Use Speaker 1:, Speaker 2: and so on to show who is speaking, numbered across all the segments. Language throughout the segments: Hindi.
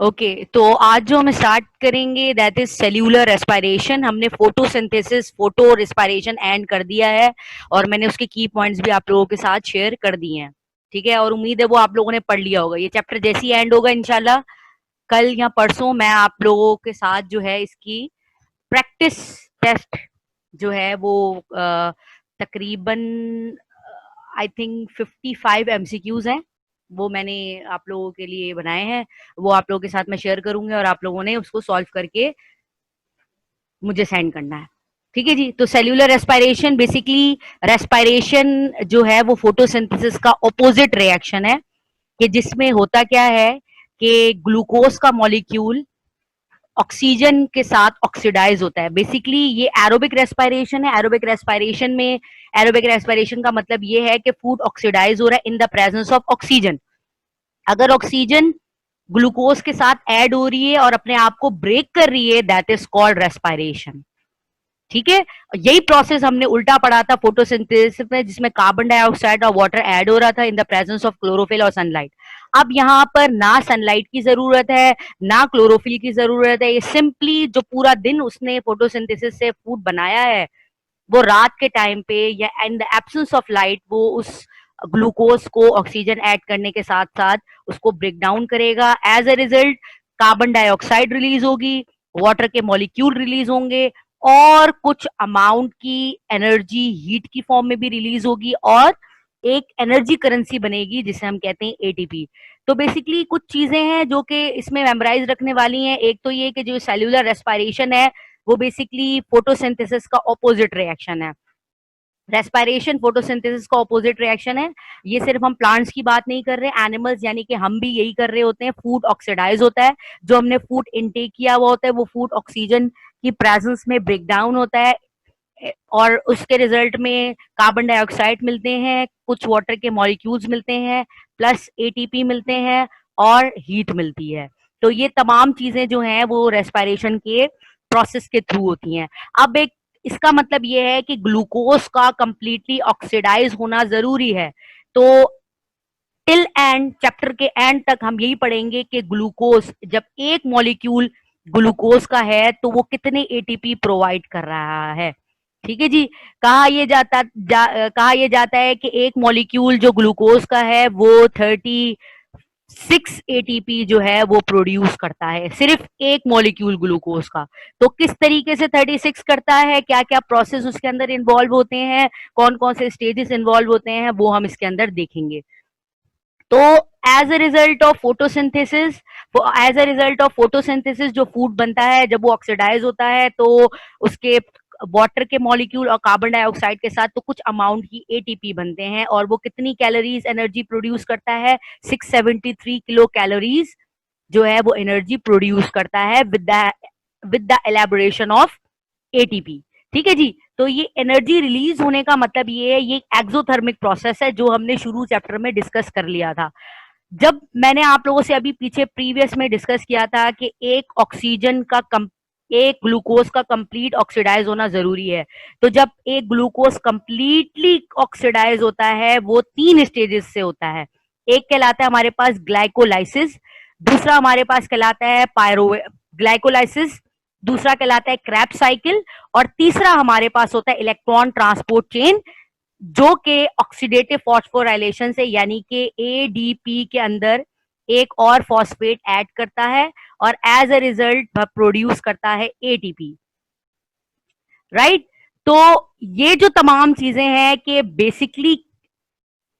Speaker 1: ओके तो आज जो हम स्टार्ट करेंगे दैट इज सेल्यूलर रेस्पिरेशन। हमने फोटोसिंथेसिस, फोटो रेस्पिरेशन एंड कर दिया है और मैंने उसके की पॉइंट्स भी आप लोगों के साथ शेयर कर दिए हैं। ठीक है, और उम्मीद है वो आप लोगों ने पढ़ लिया होगा। ये चैप्टर जैसे ही एंड होगा इंशाल्लाह कल या परसों मैं आप लोगों के साथ जो है इसकी प्रैक्टिस टेस्ट जो है वो तकरीबन आई थिंक 55 एमसीक्यूज हैं, वो मैंने आप लोगों के लिए बनाए हैं। वो आप लोगों के साथ मैं शेयर करूंगी और आप लोगों ने उसको सॉल्व करके मुझे सेंड करना है। ठीक है जी। तो सेल्यूलर रेस्पिरेशन बेसिकली रेस्पिरेशन जो है वो फोटोसिंथेसिस का ऑपोजिट रिएक्शन है कि जिसमें होता क्या है कि ग्लूकोज का मॉलिक्यूल ऑक्सीजन के साथ ऑक्सीडाइज होता है। बेसिकली ये एरोबिक रेस्पिरेशन है। एरोबिक रेस्पिरेशन का मतलब ये है कि फूड ऑक्सीडाइज हो रहा है in the presence of oxygen. अगर ऑक्सीजन ग्लूकोज के साथ ऐड हो रही है और अपने आप को ब्रेक कर रही है, दैट इज कॉल्ड रेस्पिरेशन। ठीक है, यही प्रोसेस हमने उल्टा पढ़ा था फोटोसिंथेसिस में, जिसमें कार्बन डाइऑक्साइड और वाटर ऐड हो रहा था in the presence of chlorophyll और सनलाइट। अब यहाँ पर ना सनलाइट की जरूरत है ना क्लोरोफिल की जरूरत है। ये सिंपली जो पूरा दिन उसने फोटोसिंथेसिस से फूड बनाया है, वो रात के टाइम पे या इन द एब्सेंस ऑफ लाइट वो उस ग्लूकोज को ऑक्सीजन ऐड करने के साथ साथ उसको ब्रेक डाउन करेगा। As a result carbon dioxide release होगी, वाटर के मॉलिक्यूल रिलीज होंगे और कुछ अमाउंट की एनर्जी हीट की फॉर्म में भी रिलीज होगी और एक एनर्जी करेंसी बनेगी जिसे हम कहते हैं एटीपी। तो बेसिकली कुछ चीजें हैं जो कि इसमें मेमोराइज रखने वाली हैं। एक तो ये कि जो सेल्यूलर रेस्पिरेशन है वो बेसिकली फोटोसिंथेसिस का ऑपोजिट रिएक्शन है। रेस्पिरेशन फोटोसिंथेसिस का ऑपोजिट रिएक्शन है। ये सिर्फ हम प्लांट्स की बात नहीं कर रहे, एनिमल्स यानी कि हम भी यही कर रहे होते हैं। फूड ऑक्सीडाइज होता है, जो हमने फूड इनटेक किया हुआ होता है वो फूड ऑक्सीजन की प्रेजेंस में ब्रेक डाउन होता है और उसके रिजल्ट में कार्बन डाइऑक्साइड मिलते हैं, कुछ वाटर के मॉलिक्यूल्स मिलते हैं, प्लस एटीपी मिलते हैं और हीट मिलती है। तो ये तमाम चीजें जो हैं वो रेस्पिरेशन के प्रोसेस के थ्रू होती हैं। अब एक इसका मतलब ये है कि ग्लूकोज का कंप्लीटली ऑक्सीडाइज होना जरूरी है। तो टिल एंड चैप्टर के एंड तक हम यही पढ़ेंगे कि ग्लूकोज जब एक मॉलिक्यूल ग्लूकोज का है तो वो कितने एटीपी प्रोवाइड कर रहा है। ठीक है जी। कहा यह जाता है कि एक मॉलिक्यूल जो ग्लूकोज का है वो 36 एटीपी जो है वो प्रोड्यूस करता है, सिर्फ एक मॉलिक्यूल ग्लूकोज का। तो किस तरीके से 36 करता है, क्या क्या प्रोसेस उसके अंदर इन्वॉल्व होते हैं, कौन कौन से स्टेजेस इन्वॉल्व होते हैं, वो हम इसके अंदर देखेंगे। तो as a result of photosynthesis जो फूड बनता है जब वो ऑक्सीडाइज होता है तो उसके वाटर के मॉलिक्यूल और कार्बन डाइऑक्साइड के साथ तो कुछ अमाउंट की एटीपी बनते हैं और वो कितनी कैलोरीज एनर्जी प्रोड्यूस करता है, 673 किलो कैलोरीज जो है वो एनर्जी प्रोड्यूस करता है with the elaboration of ATP. ठीक है जी। तो ये एनर्जी रिलीज होने का मतलब ये है, ये एक्सोथर्मिक प्रोसेस है जो हमने शुरू चैप्टर में डिस्कस कर लिया था। जब मैंने आप लोगों से अभी पीछे प्रीवियस में डिस्कस किया था कि एक ग्लूकोज का कंप्लीट ऑक्सीडाइज होना जरूरी है। तो जब एक ग्लूकोज कंप्लीटली ऑक्सीडाइज होता है वो 3 स्टेजेस से होता है। एक कहलाता है हमारे पास ग्लाइकोलाइसिस, दूसरा हमारे पास कहलाता है ग्लाइकोलाइसिस, दूसरा कहलाता है क्रेब्स साइकिल और तीसरा हमारे पास होता है इलेक्ट्रॉन ट्रांसपोर्ट चेन, जो कि ऑक्सीडेटिव फॉस्फोराइलेशन से यानी कि एडीपी के अंदर एक और फॉस्फेट ऐड करता है और एज अ रिजल्ट प्रोड्यूस करता है एटीपी। राइट। तो ये जो तमाम चीजें हैं कि बेसिकली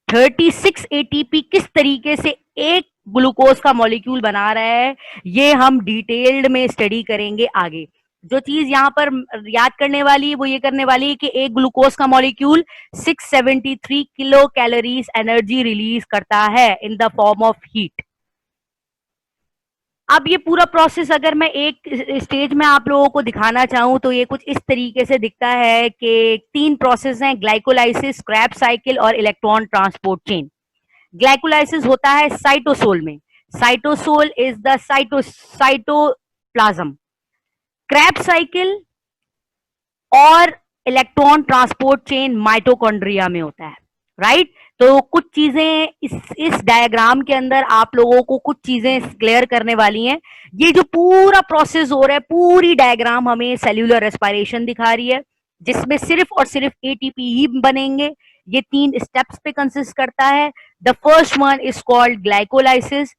Speaker 1: 36 एटीपी किस तरीके से एक ग्लूकोज का मॉलिक्यूल बना रहा है, ये हम डिटेल्ड में स्टडी करेंगे आगे। जो चीज यहाँ पर याद करने वाली है वो ये करने वाली है कि एक ग्लूकोज का molecule 673 kilo calories energy release करता है in the form of heat. अब ये पूरा प्रोसेस अगर मैं एक स्टेज में आप लोगों को दिखाना चाहूं तो ये कुछ इस तरीके से दिखता है कि 3 प्रोसेस हैं, ग्लाइकोलाइसिस, क्रेब्स साइकिल और इलेक्ट्रॉन ट्रांसपोर्ट चेन। ग्लाइकोलाइसिस होता है साइटोसोल में, cytosol is the cytoplasm. Krebs cycle और इलेक्ट्रॉन ट्रांसपोर्ट चेन माइटोकॉन्ड्रिया में होता है। राइट। तो कुछ चीजें इस डायग्राम के अंदर आप लोगों को कुछ चीजें क्लियर करने वाली हैं। ये जो पूरा प्रोसेस हो रहा है, पूरी डायग्राम हमें सेल्यूलर रेस्पिरेशन दिखा रही है, जिसमें सिर्फ और सिर्फ एटीपी ही बनेंगे। ये 3 स्टेप्स पे कंसिस्ट करता है। The first one is called glycolysis,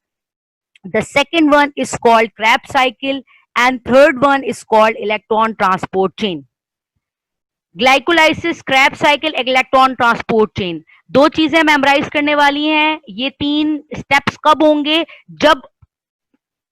Speaker 1: the second one is called Krebs cycle, and third one is called electron transport chain. Glycolysis, Krebs cycle, electron transport chain, 2 चीजें मेमोराइज करने वाली हैं। ये 3 स्टेप्स कब होंगे? जब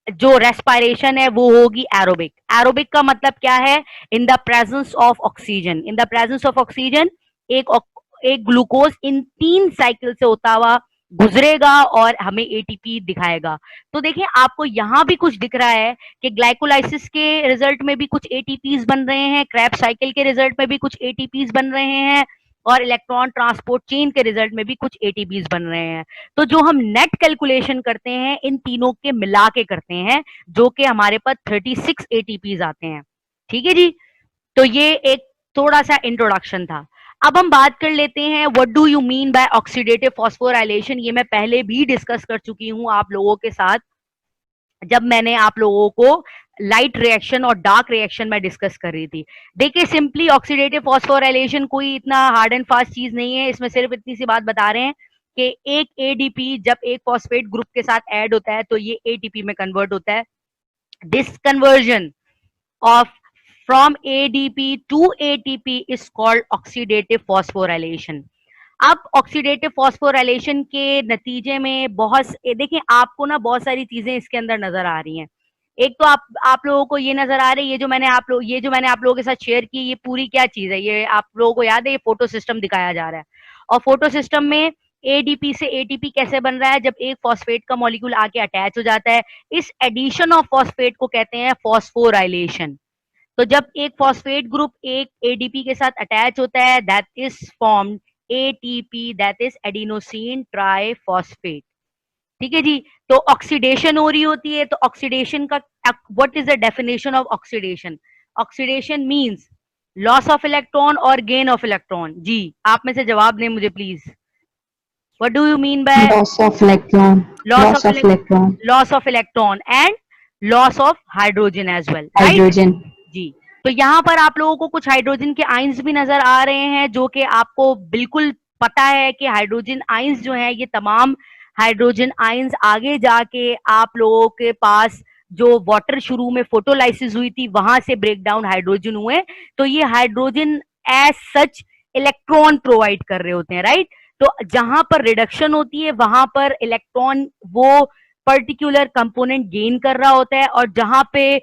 Speaker 1: जो रेस्पिरेशन है वो होगी एरोबिक। एरोबिक का मतलब क्या है? In the presence of oxygen. In the presence of oxygen एक ग्लूकोज इन 3 साइकिल से होता हुआ गुजरेगा और हमें एटीपी दिखाएगा। तो देखिए आपको यहां भी कुछ दिख रहा है कि ग्लाइकोलाइसिस के रिजल्ट में भी कुछ एटीपीज बन रहे हैं, Krebs साइकिल के रिजल्ट में भी कुछ एटीपीज बन रहे हैं, और इलेक्ट्रॉन ट्रांसपोर्ट चेन के रिजल्ट में भी कुछ एटीपीज बन रहे हैं। तो जो हम नेट कैलकुलेशन करते हैं इन तीनों के मिला के करते हैं, जो कि हमारे पास 36 एटीपीज आते हैं। ठीक है जी, तो ये एक थोड़ा सा इंट्रोडक्शन था। अब हम बात कर लेते हैं what do you mean bye oxidative phosphorylation. ये मैं पहले भी डिस्कस कर चुकी हूं आप लोगों के साथ, जब मैंने आप लोगों को लाइट रिएक्शन और डार्क रिएक्शन में डिस्कस कर रही थी। देखिए सिंपली ऑक्सीडेटिव फॉस्फोराइलेशन कोई इतना हार्ड एंड फास्ट चीज नहीं है। इसमें सिर्फ इतनी सी बात बता रहे हैं कि एक एडीपी जब एक फॉस्फेट ग्रुप के साथ ऐड होता है तो ये एटीपी में कन्वर्ट होता है। This conversion of from ADP to ATP is called oxidative phosphorylation. अब ऑक्सीडेटिव फॉस्फोराइलेशन के नतीजे में देखिए आपको ना बहुत सारी चीजें इसके अंदर नजर आ रही हैं। एक तो आप लोगों को ये नजर आ रही है, ये जो मैंने आप लोगों के साथ शेयर की, ये पूरी क्या चीज है? ये आप लोगों को याद है, ये फोटो सिस्टम दिखाया जा रहा है। और फोटो सिस्टम में एडीपी से एटीपी कैसे बन रहा है? जब एक फॉस्फेट का मॉलिक्यूल आके अटैच हो जाता है, इस एडिशन ऑफ फॉस्फेट को कहते हैं फॉस्फोराइलेशन। तो जब एक फॉस्फेट ग्रुप एक एडीपी के साथ अटैच होता है, that is formed ATP, that is adenosine triphosphate. ठीक है जी, तो ऑक्सीडेशन हो रही होती है। तो ऑक्सीडेशन का what is the definition of oxidation? Oxidation means loss of electron और गेन ऑफ इलेक्ट्रॉन। जी, आप में से जवाब दें मुझे please. What do you mean by
Speaker 2: Loss of electron. Loss of electron.
Speaker 1: Loss of electron and loss of hydrogen as well, right?
Speaker 2: Hydrogen.
Speaker 1: जी, तो यहाँ पर आप लोगों को कुछ हाइड्रोजन के आइंस भी नजर आ रहे हैं, जो कि आपको बिल्कुल पता है कि हाइड्रोजन आइंस जो है, ये तमाम हाइड्रोजन आइंस आगे जाके आप लोगों के पास जो वाटर शुरू में फोटोलाइसिस हुई थी वहां से ब्रेक डाउन हाइड्रोजन हुए। तो ये hydrogen as such electron provide कर रहे होते हैं, राइट? तो जहां पर रिडक्शन होती है वहां पर इलेक्ट्रॉन वो पर्टिकुलर कंपोनेंट गेन कर रहा होता है, और जहां पे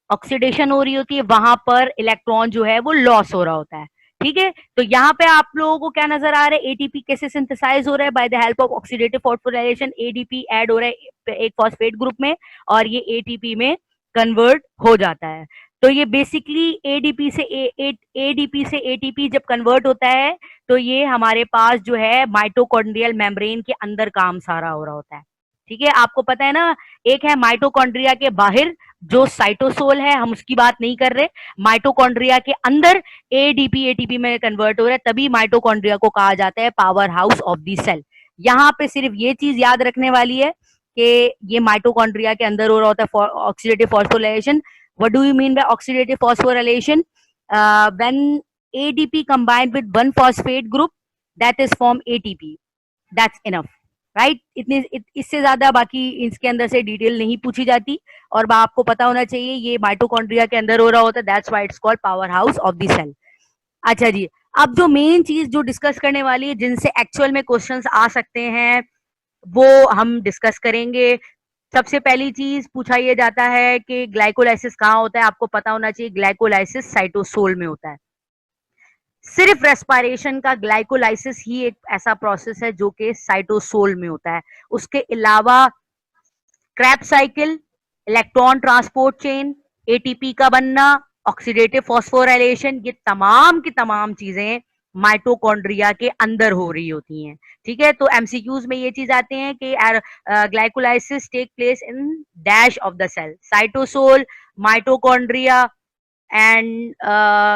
Speaker 1: ऑक्सीडेशन हो रही होती है वहां पर इलेक्ट्रॉन जो है वो लॉस हो रहा होता है। ठीक है, तो यहाँ पे आप लोगों को क्या नजर आ रहा है? एटीपी कैसे सिंथेसाइज हो रहा है? By the help of oxidative phosphorylation ADP add हो रहा है एक फॉस्फेट ग्रुप में, और ये एटीपी में कन्वर्ट हो जाता है। तो ये बेसिकली एडीपी से एटीपी जब कन्वर्ट होता है तो ये हमारे पास जो है माइटोकॉन्ड्रियल मेम्ब्रेन के अंदर काम सारा हो रहा होता है। ठीक है, आपको पता है ना, एक है माइटोकॉन्ड्रिया के बाहर जो साइटोसोल है, हम उसकी बात नहीं कर रहे। माइटोकॉन्ड्रिया के अंदर एडीपी एटीपी में कन्वर्ट हो रहा है, तभी माइटोकॉन्ड्रिया को कहा जाता है power house of the cell. यहाँ पे सिर्फ ये चीज याद रखने वाली है कि ये माइटोकॉन्ड्रिया के अंदर हो रहा होता है oxidative phosphorylation. What do you mean bye oxidative phosphorylation? When ADP combined with one phosphate group, that is form ATP, that's enough, right? इससे ज्यादा बाकी इसके अंदर से डिटेल नहीं पूछी जाती, और आपको पता होना चाहिए ये माइटोकॉन्ड्रिया के अंदर हो रहा होता है, that's why it's called power house of the cell. अच्छा जी, अब जो मेन चीज जो डिस्कस करने वाली है, जिनसे एक्चुअल में क्वेश्चंस आ सकते हैं, वो हम डिस्कस करेंगे। सबसे पहली चीज पूछा यह जाता है कि ग्लाइकोलाइसिस कहाँ होता है? आपको पता होना चाहिए ग्लाइकोलाइसिस साइटोसोल में होता है। सिर्फ रेस्पिरेशन का ग्लाइकोलाइसिस ही एक ऐसा प्रोसेस है जो कि साइटोसोल में होता है। उसके अलावा Krebs cycle, electron transport chain, ATP का बनना, ऑक्सीडेटिव फॉस्फोराइलेशन, ये तमाम की तमाम चीजें माइटोकॉन्ड्रिया के अंदर हो रही होती हैं। ठीक है, तो एमसीक्यूज में ये चीज आते हैं कि glycolysis take place in dash of the cell, cytosol, mitochondria, and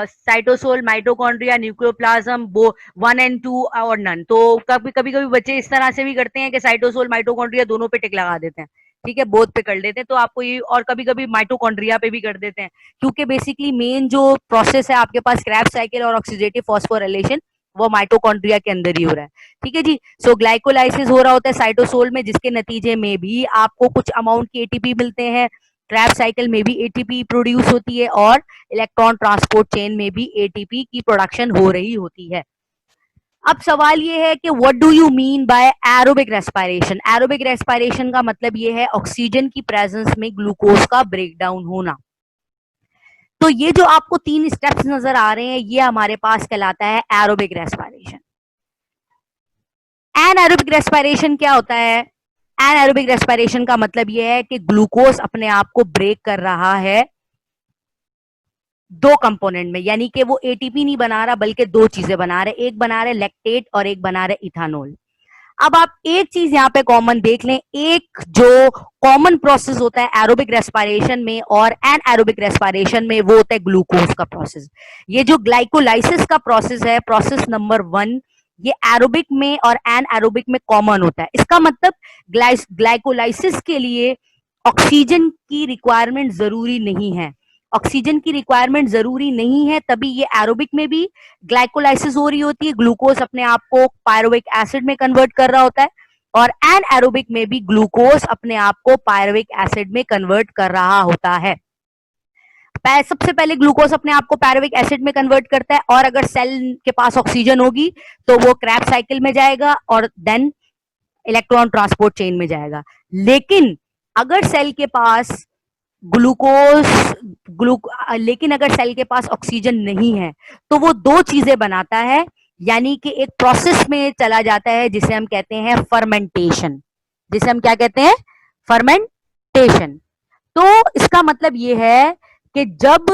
Speaker 1: cytosol, mitochondria, nucleoplasm, वो 1 and 2 और नन। तो कभी कभी बच्चे इस तरह से भी करते हैं कि साइटोसोल माइटोकॉन्ड्रिया दोनों पे टिक लगा देते हैं, ठीक है, बोथ पे कर देते हैं। तो आपको ये, और कभी कभी माइटोकॉन्ड्रिया पे भी कर देते हैं, क्योंकि बेसिकली मेन जो प्रोसेस है आपके पास क्रैब्स साइकिल और ऑक्सीडेटिव फॉस्फोराइलेशन, वो माइटोकॉन्ड्रिया के अंदर ही हो रहा है, ठीक है जी। सो ग्लाइकोलाइसिस हो रहा होता है साइटोसोल में, जिसके नतीजे में भी आपको कुछ अमाउंट के एटीपी मिलते हैं। क्रैब साइकिल में भी एटीपी प्रोड्यूस होती है, और इलेक्ट्रॉन ट्रांसपोर्ट चेन में भी एटीपी की प्रोडक्शन हो रही होती है। अब सवाल ये है कि what do you mean bye aerobic respiration. Aerobic respiration का मतलब ये है ऑक्सीजन की प्रेजेंस में ग्लूकोज का ब्रेकडाउन होना। तो ये जो आपको 3 स्टेप्स नजर आ रहे हैं, ये हमारे पास कहलाता है एरोबिक रेस्पिरेशन। एनाएरोबिक रेस्पिरेशन क्या होता है? एनाएरोबिक रेस्पिरेशन का मतलब यह है कि ग्लूकोज अपने आप को ब्रेक कर रहा है 2 कंपोनेंट में, यानी कि वो एटीपी नहीं बना रहा बल्कि 2 चीजें बना रहे, एक बना रहे लैक्टेट और एक बना रहे इथानोल। अब आप एक चीज यहाँ पे कॉमन देख लें, एक जो कॉमन प्रोसेस होता है एरोबिक रेस्पिरेशन में और एनाएरोबिक रेस्पिरेशन में, वो होता है ग्लूकोज का प्रोसेस। ये जो ग्लाइकोलाइसिस का प्रोसेस है, प्रोसेस नंबर 1, ये एरोबिक में और एनाएरोबिक में कॉमन होता है। इसका मतलब ग्लाइकोलाइसिस के लिए ऑक्सीजन की रिक्वायरमेंट जरूरी नहीं है, ऑक्सीजन की रिक्वायरमेंट जरूरी नहीं है, तभी ये एरोबिक में भी ग्लाइकोलाइसिस हो रही होती है, ग्लूकोज अपने आप को पायरुविक एसिड में कन्वर्ट कर रहा होता है, और एनाएरोबिक में भी ग्लूकोज अपने आप को पायरुविक एसिड में कन्वर्ट कर रहा होता है। सबसे पहले ग्लूकोज अपने आप को पायरुविक एसिड में कन्वर्ट करता है, और अगर सेल के पास ऑक्सीजन होगी तो वो क्रैब साइकिल में जाएगा और देन इलेक्ट्रॉन ट्रांसपोर्ट चेन में जाएगा। लेकिन अगर सेल के पास लेकिन अगर सेल के पास ऑक्सीजन नहीं है तो वो 2 चीजें बनाता है, यानी कि एक प्रोसेस में चला जाता है जिसे हम कहते हैं फर्मेंटेशन। जिसे हम क्या कहते हैं? फर्मेंटेशन। तो इसका मतलब ये है कि जब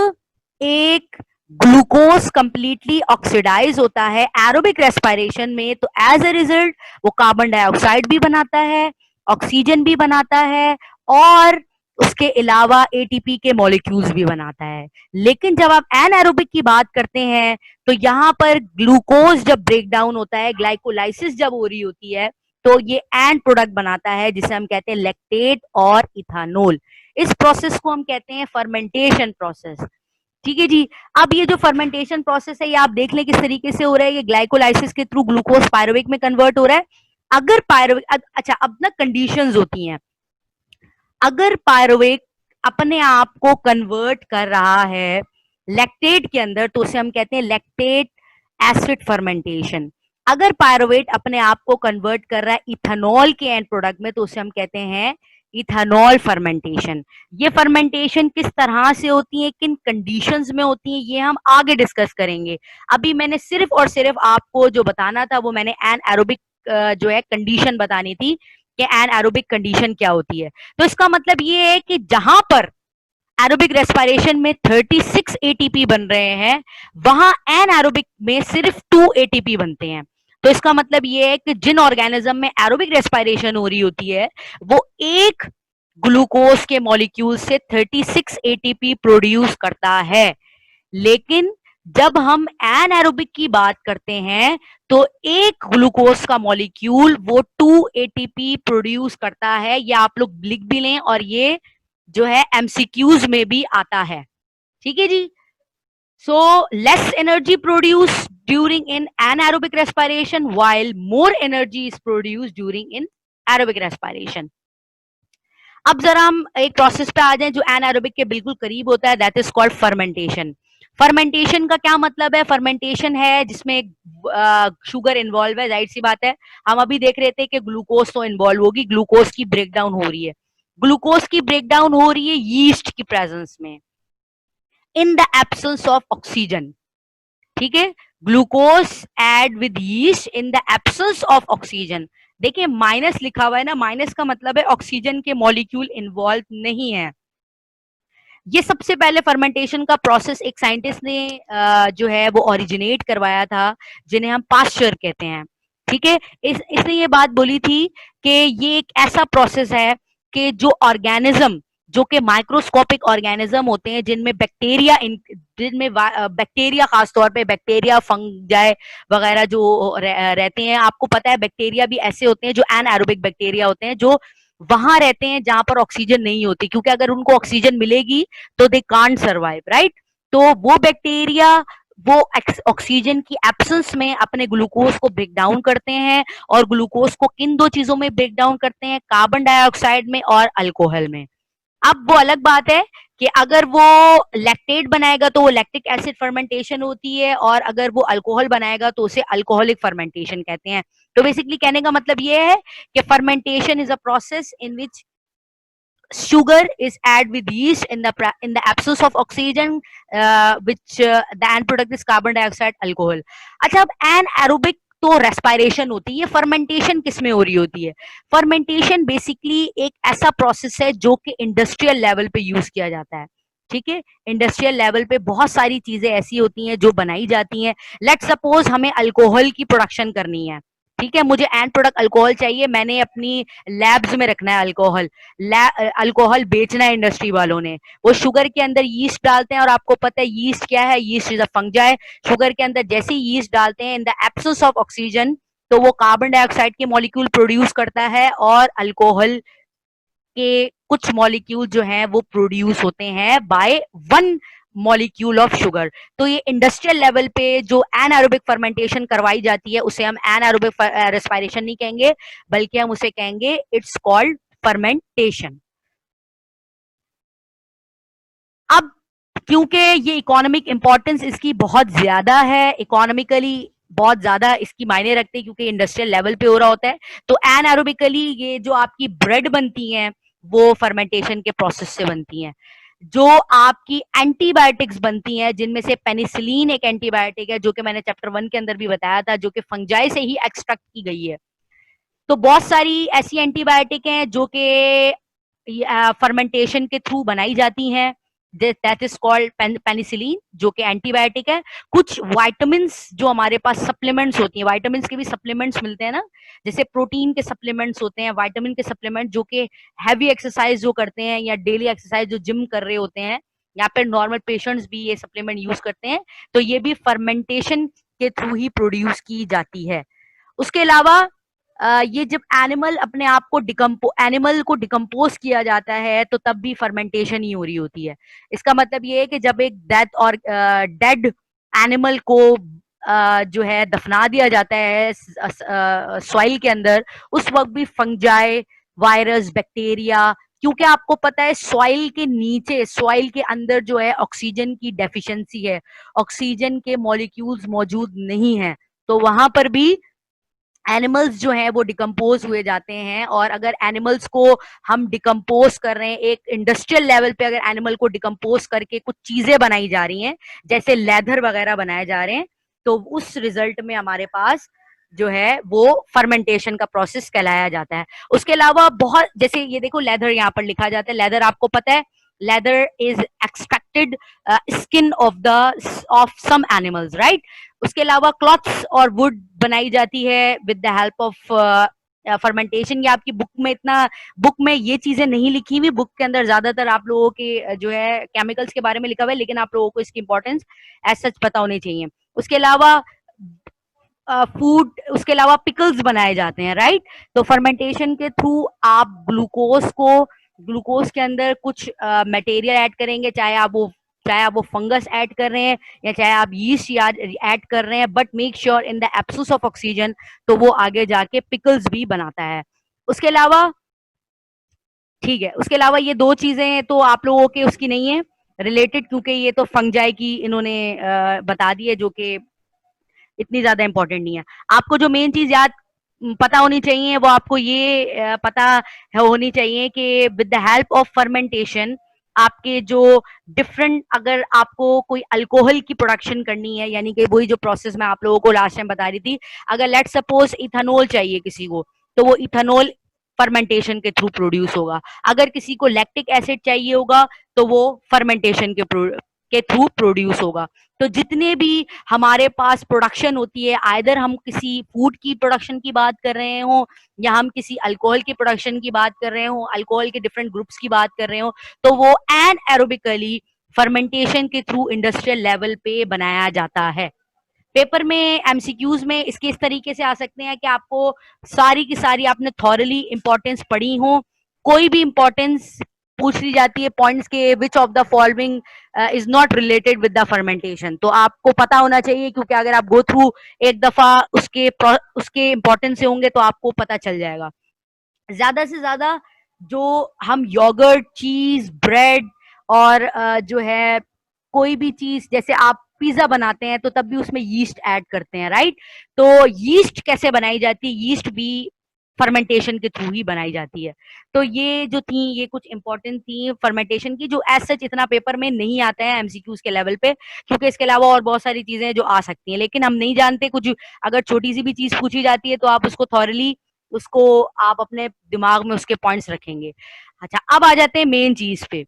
Speaker 1: एक ग्लूकोज कंप्लीटली ऑक्सीडाइज होता है एरोबिक रेस्पिरेशन में, तो एज ए रिजल्ट वो कार्बन डाइऑक्साइड भी बनाता है, ऑक्सीजन भी बनाता है, और उसके अलावा एटीपी के मॉलिक्यूल्स भी बनाता है। लेकिन जब आप एनाएरोबिक की बात करते हैं, तो यहाँ पर ग्लूकोज जब ब्रेक डाउन होता है, ग्लाइकोलाइसिस जब हो रही होती है, तो ये एंड प्रोडक्ट बनाता है जिसे हम कहते हैं लैक्टेट और इथानोल। इस प्रोसेस को हम कहते हैं फर्मेंटेशन प्रोसेस, ठीक है जी। अब ये जो फर्मेंटेशन प्रोसेस है, ये आप देख लें किस तरीके से हो रहा है। ये ग्लाइकोलाइसिस के थ्रू ग्लूकोज पायरुविक में कन्वर्ट हो रहा है। अगर पायरुविक, अच्छा अब ना कंडीशंस होती हैं, अगर पायरुवेट अपने आप को कन्वर्ट कर रहा है लैक्टेट के अंदर, तो उसे हम कहते हैं लैक्टेट एसिड फर्मेंटेशन। अगर पायरुवेट अपने आप को कन्वर्ट कर रहा है इथेनॉल के एंड प्रोडक्ट में, तो उसे हम कहते हैं इथेनॉल फर्मेंटेशन। ये फर्मेंटेशन किस तरह से होती है, किन कंडीशंस में होती है, ये हम आगे डिस्कस करेंगे। अभी मैंने सिर्फ और सिर्फ आपको जो बताना था, वो मैंने एनाएरोबिक जो है कंडीशन बतानी थी कि एनाएरोबिक कंडीशन क्या होती है। तो इसका मतलब ये है कि जहां पर एरोबिक रेस्पिरेशन में 36 एटीपी बन रहे हैं, वहां एनाएरोबिक में सिर्फ 2 एटीपी बनते हैं। तो इसका मतलब ये है कि जिन ऑर्गेनिज्म में एरोबिक रेस्पिरेशन हो रही होती है, वो एक ग्लूकोज के मॉलिक्यूल से 36 एटीपी प्रोड्यूस करता है। लेकिन जब हम एनाएरोबिक की बात करते हैं, तो एक ग्लूकोज का मॉलिक्यूल वो 2 एटीपी प्रोड्यूस करता है। या आप लोग लिख भी लें, और ये जो है एमसीक्यूज में भी आता है, ठीक है जी। So less energy produce during in anaerobic respiration, while more energy is produce during in aerobic respiration. अब जरा हम एक प्रोसेस पे आ जाएं जो एनाएरोबिक के बिल्कुल करीब होता है, that is called fermentation. Fermentation का क्या मतलब है? फर्मेंटेशन है जिसमें शुगर इन्वॉल्व है, जाहिर सी बात है। हम अभी देख रहे थे कि ग्लूकोज तो इन्वॉल्व होगी, ग्लूकोज की ब्रेकडाउन हो रही है, ग्लूकोज की ब्रेकडाउन हो रही है यीस्ट की प्रेजेंस में, in the absence of oxygen, ठीक है। Glucose add with yeast in the absence of oxygen. देखिए माइनस लिखा हुआ है ना, माइनस का मतलब है ऑक्सीजन के मॉलिक्यूल इन्वॉल्व नहीं है। ये सबसे पहले फर्मेंटेशन का प्रोसेस एक साइंटिस्ट ने जो है वो ओरिजिनेट करवाया था, जिन्हें हम पास्चर कहते हैं, ठीक है। इसने ये बात बोली थी कि ये एक ऐसा प्रोसेस है कि जो ऑर्गेनिज्म जो कि माइक्रोस्कोपिक ऑर्गेनिज्म होते हैं, जिनमें बैक्टीरिया, खासतौर पे बैक्टीरिया, फंजाई वगैरह जो रहते हैं। आपको पता है बैक्टीरिया भी ऐसे होते हैं जो एनाएरोबिक बैक्टीरिया होते हैं, जो वहां रहते हैं जहां पर ऑक्सीजन नहीं होती, क्योंकि अगर उनको ऑक्सीजन मिलेगी तो दे कांट सर्वाइव, राइट। तो वो बैक्टीरिया वो ऑक्सीजन की एब्सेंस में अपने ग्लूकोज को ब्रेक डाउन करते हैं, और ग्लूकोज को किन दो चीजों में ब्रेक डाउन करते हैं, कार्बन डाइऑक्साइड में और अल्कोहल में। अब वो अलग बात है कि अगर वो लैक्टेट बनाएगा तो वो लैक्टिक एसिड फर्मेंटेशन होती है, और अगर वो अल्कोहल बनाएगा तो उसे अल्कोहलिक फर्मेंटेशन कहते हैं। तो बेसिकली कहने का मतलब ये है कि fermentation is a process in which sugar is added with yeast in the absence of oxygen, which the end product is carbon dioxide, alcohol. अच्छा, अब anaerobic तो रेस्पायरेशन होती है। ये फर्मेंटेशन किसमें हो रही होती है? फर्मेंटेशन बेसिकली एक ऐसा प्रोसेस है जो कि इंडस्ट्रियल लेवल पे यूज किया जाता है, ठीक है। इंडस्ट्रियल लेवल पे बहुत सारी चीजें ऐसी होती हैं जो बनाई जाती हैं। लेट सपोज हमें अल्कोहल की प्रोडक्शन करनी है, ठीक है, मुझे एंड प्रोडक्ट अल्कोहल चाहिए, मैंने अपनी लैब्स में रखना है अल्कोहल, अल्कोहल बेचना है इंडस्ट्री वालों ने। वो शुगर के अंदर यीस्ट डालते हैं, और आपको पता है यीस्ट क्या है? Yeast is a fungi. Sugar के अंदर जैसे ही यीस्ट डालते हैं, इन द एब्सेंस ऑफ ऑक्सीजन, तो वो कार्बन डाइऑक्साइड के मॉलिक्यूल प्रोड्यूस करता है, और अल्कोहल के कुछ मॉलिक्यूल जो हैं वो प्रोड्यूस होते हैं by one molecule of sugar. तो ये इंडस्ट्रियल लेवल पे जो एनाएरोबिक फर्मेंटेशन करवाई जाती है उसे हम एनाएरोबिक रेस्पिरेशन नहीं कहेंगे, बल्कि हम उसे कहेंगे इट्स कॉल्ड फर्मेंटेशन। अब क्योंकि ये इकोनॉमिक इंपॉर्टेंस इसकी बहुत ज्यादा है, इकोनॉमिकली बहुत ज्यादा इसकी मायने रखते हैं, क्योंकि इंडस्ट्रियल लेवल पे हो रहा होता है, तो एनाएरोबिकली ये जो आपकी ब्रेड बनती हैं वो फर्मेंटेशन के प्रोसेस से बनती हैं। जो आपकी एंटीबायोटिक्स बनती हैं, जिनमें से पेनिसिलिन एक एंटीबायोटिक है, जो कि मैंने चैप्टर 1 के अंदर भी बताया था, जो कि फंजाई से ही एक्सट्रैक्ट की गई है। तो बहुत सारी ऐसी एंटीबायोटिक हैं जो कि फर्मेंटेशन के थ्रू बनाई जाती हैं, दैट इज कॉल्ड पेनिसिलिन, जो कि एंटीबायोटिक है। कुछ वाइटामिन्स जो हमारे पास सप्लीमेंट्स होती हैं, वाइटामिन्स के भी सप्लीमेंट्स मिलते हैं ना, जैसे प्रोटीन के सप्लीमेंट्स होते हैं, वाइटामिन के सप्लीमेंट, जो कि हैवी एक्सरसाइज जो करते हैं या डेली एक्सरसाइज जो जिम कर रहे होते हैं, या फिर नॉर्मल पेशेंट्स भी ये सप्लीमेंट यूज करते हैं। तो ये भी फर्मेंटेशन के थ्रू ही प्रोड्यूस की जाती है। उसके अलावा ये जब एनिमल को डिकम्पोज किया जाता है, तो तब भी फर्मेंटेशन ही हो रही होती है। इसका मतलब ये है कि जब एक डेड एनिमल को जो है दफना दिया जाता है सॉइल के अंदर, उस वक्त भी फंजाई, वायरस, बैक्टीरिया, क्योंकि आपको पता है सॉइल के नीचे, सॉइल के अंदर जो है ऑक्सीजन की डेफिशिएंसी है, ऑक्सीजन के मॉलिक्यूल्स मौजूद नहीं है, तो वहां पर भी एनिमल्स जो हैं वो डिकम्पोज हुए जाते हैं। और अगर एनिमल्स को हम डिकम्पोज कर रहे हैं, एक इंडस्ट्रियल लेवल पे अगर एनिमल को डिकम्पोज करके कुछ चीजें बनाई जा रही हैं, जैसे लेदर वगैरह बनाए जा रहे हैं, तो उस रिजल्ट में हमारे पास जो है वो फर्मेंटेशन का प्रोसेस कहलाया जाता है। उसके अलावा बहुत, जैसे ये देखो लेदर यहाँ पर लिखा जाता है, लेदर आपको पता है leather is extracted skin of some animals, right. उसके अलावा क्लॉथ्स और वुड बनाई जाती है with the help of fermentation. ये आपकी बुक में ये चीजें नहीं लिखी हुई, बुक के अंदर ज्यादातर आप लोगों के जो है केमिकल्स के बारे में लिखा हुआ है, लेकिन आप लोगों को इसकी इंपॉर्टेंस एज सच पता होनी चाहिए। उसके अलावा उसके अलावा पिकल्स बनाए जाते हैं, राइट। तो फर्मेंटेशन के थ्रू आप ग्लूकोज के अंदर कुछ मटेरियल ऐड करेंगे, चाहे आप वो फंगस ऐड कर रहे हैं या चाहे आप यीस्ट ऐड कर रहे हैं, but make sure in the absence of oxygen, तो वो आगे जाके पिकल्स भी बनाता है। उसके अलावा ठीक है, उसके अलावा ये दो चीजें तो आप लोगों के उसकी नहीं है रिलेटेड, क्योंकि ये तो फंगजाई की इन्होंने बता दी है, जो कि इतनी ज्यादा इंपॉर्टेंट नहीं है। आपको जो मेन चीज याद पता होनी चाहिए वो आपको ये पता होनी चाहिए कि with the help of fermentation आपके जो डिफरेंट, अगर आपको कोई अल्कोहल की प्रोडक्शन करनी है, यानी कि वही जो प्रोसेस मैं आप लोगों को लास्ट टाइम बता रही थी, अगर लेट सपोज इथेनॉल चाहिए किसी को, तो वो इथेनॉल फर्मेंटेशन के थ्रू प्रोड्यूस होगा। अगर किसी को लैक्टिक एसिड चाहिए होगा तो वो फर्मेंटेशन के के थ्रू प्रोड्यूस होगा। तो जितने भी हमारे पास प्रोडक्शन होती है, आइदर हम किसी फूड की प्रोडक्शन की बात कर रहे हो या हम किसी अल्कोहल की प्रोडक्शन की बात कर रहे हो, अल्कोहल के डिफरेंट ग्रुप्स की बात कर रहे हो, तो वो एनएरोबिकली फर्मेंटेशन के थ्रू इंडस्ट्रियल लेवल पे बनाया जाता है। पेपर में एमसीक्यूज में इसके इस तरीके से आ सकते हैं कि आपको सारी की सारी आपने थॉरली इंपॉर्टेंस पढ़ी हो, कोई भी इंपॉर्टेंस पूछ ली जाती है पॉइंट्स के, which of the following is not related with the fermentation, तो आपको पता होना चाहिए, क्योंकि अगर आप गो थ्रू एक दफा उसके इंपॉर्टेंस से होंगे तो आपको पता चल जाएगा। ज्यादा से ज्यादा जो हम योगर्ट, चीज, ब्रेड और जो है कोई भी चीज, जैसे आप पिज्जा बनाते हैं तो तब भी उसमें यीस्ट ऐड करते हैं, राइट? तो यीस्ट कैसे बनाई जाती है? यीस्ट भी फर्मेंटेशन के थ्रू ही बनाई जाती है। तो ये जो थी, ये कुछ इंपॉर्टेंट थी फर्मेंटेशन की, जो एज सच इतना पेपर में नहीं आते हैं एमसीक्यूज के लेवल पे, क्योंकि इसके अलावा और बहुत सारी चीजें जो आ सकती हैं, लेकिन हम नहीं जानते कुछ। अगर छोटी सी भी चीज पूछी जाती है तो आप उसको थॉरली उसको आप अपने दिमाग में उसके पॉइंट्स रखेंगे। अच्छा, अब आ जाते हैं मेन चीज पे।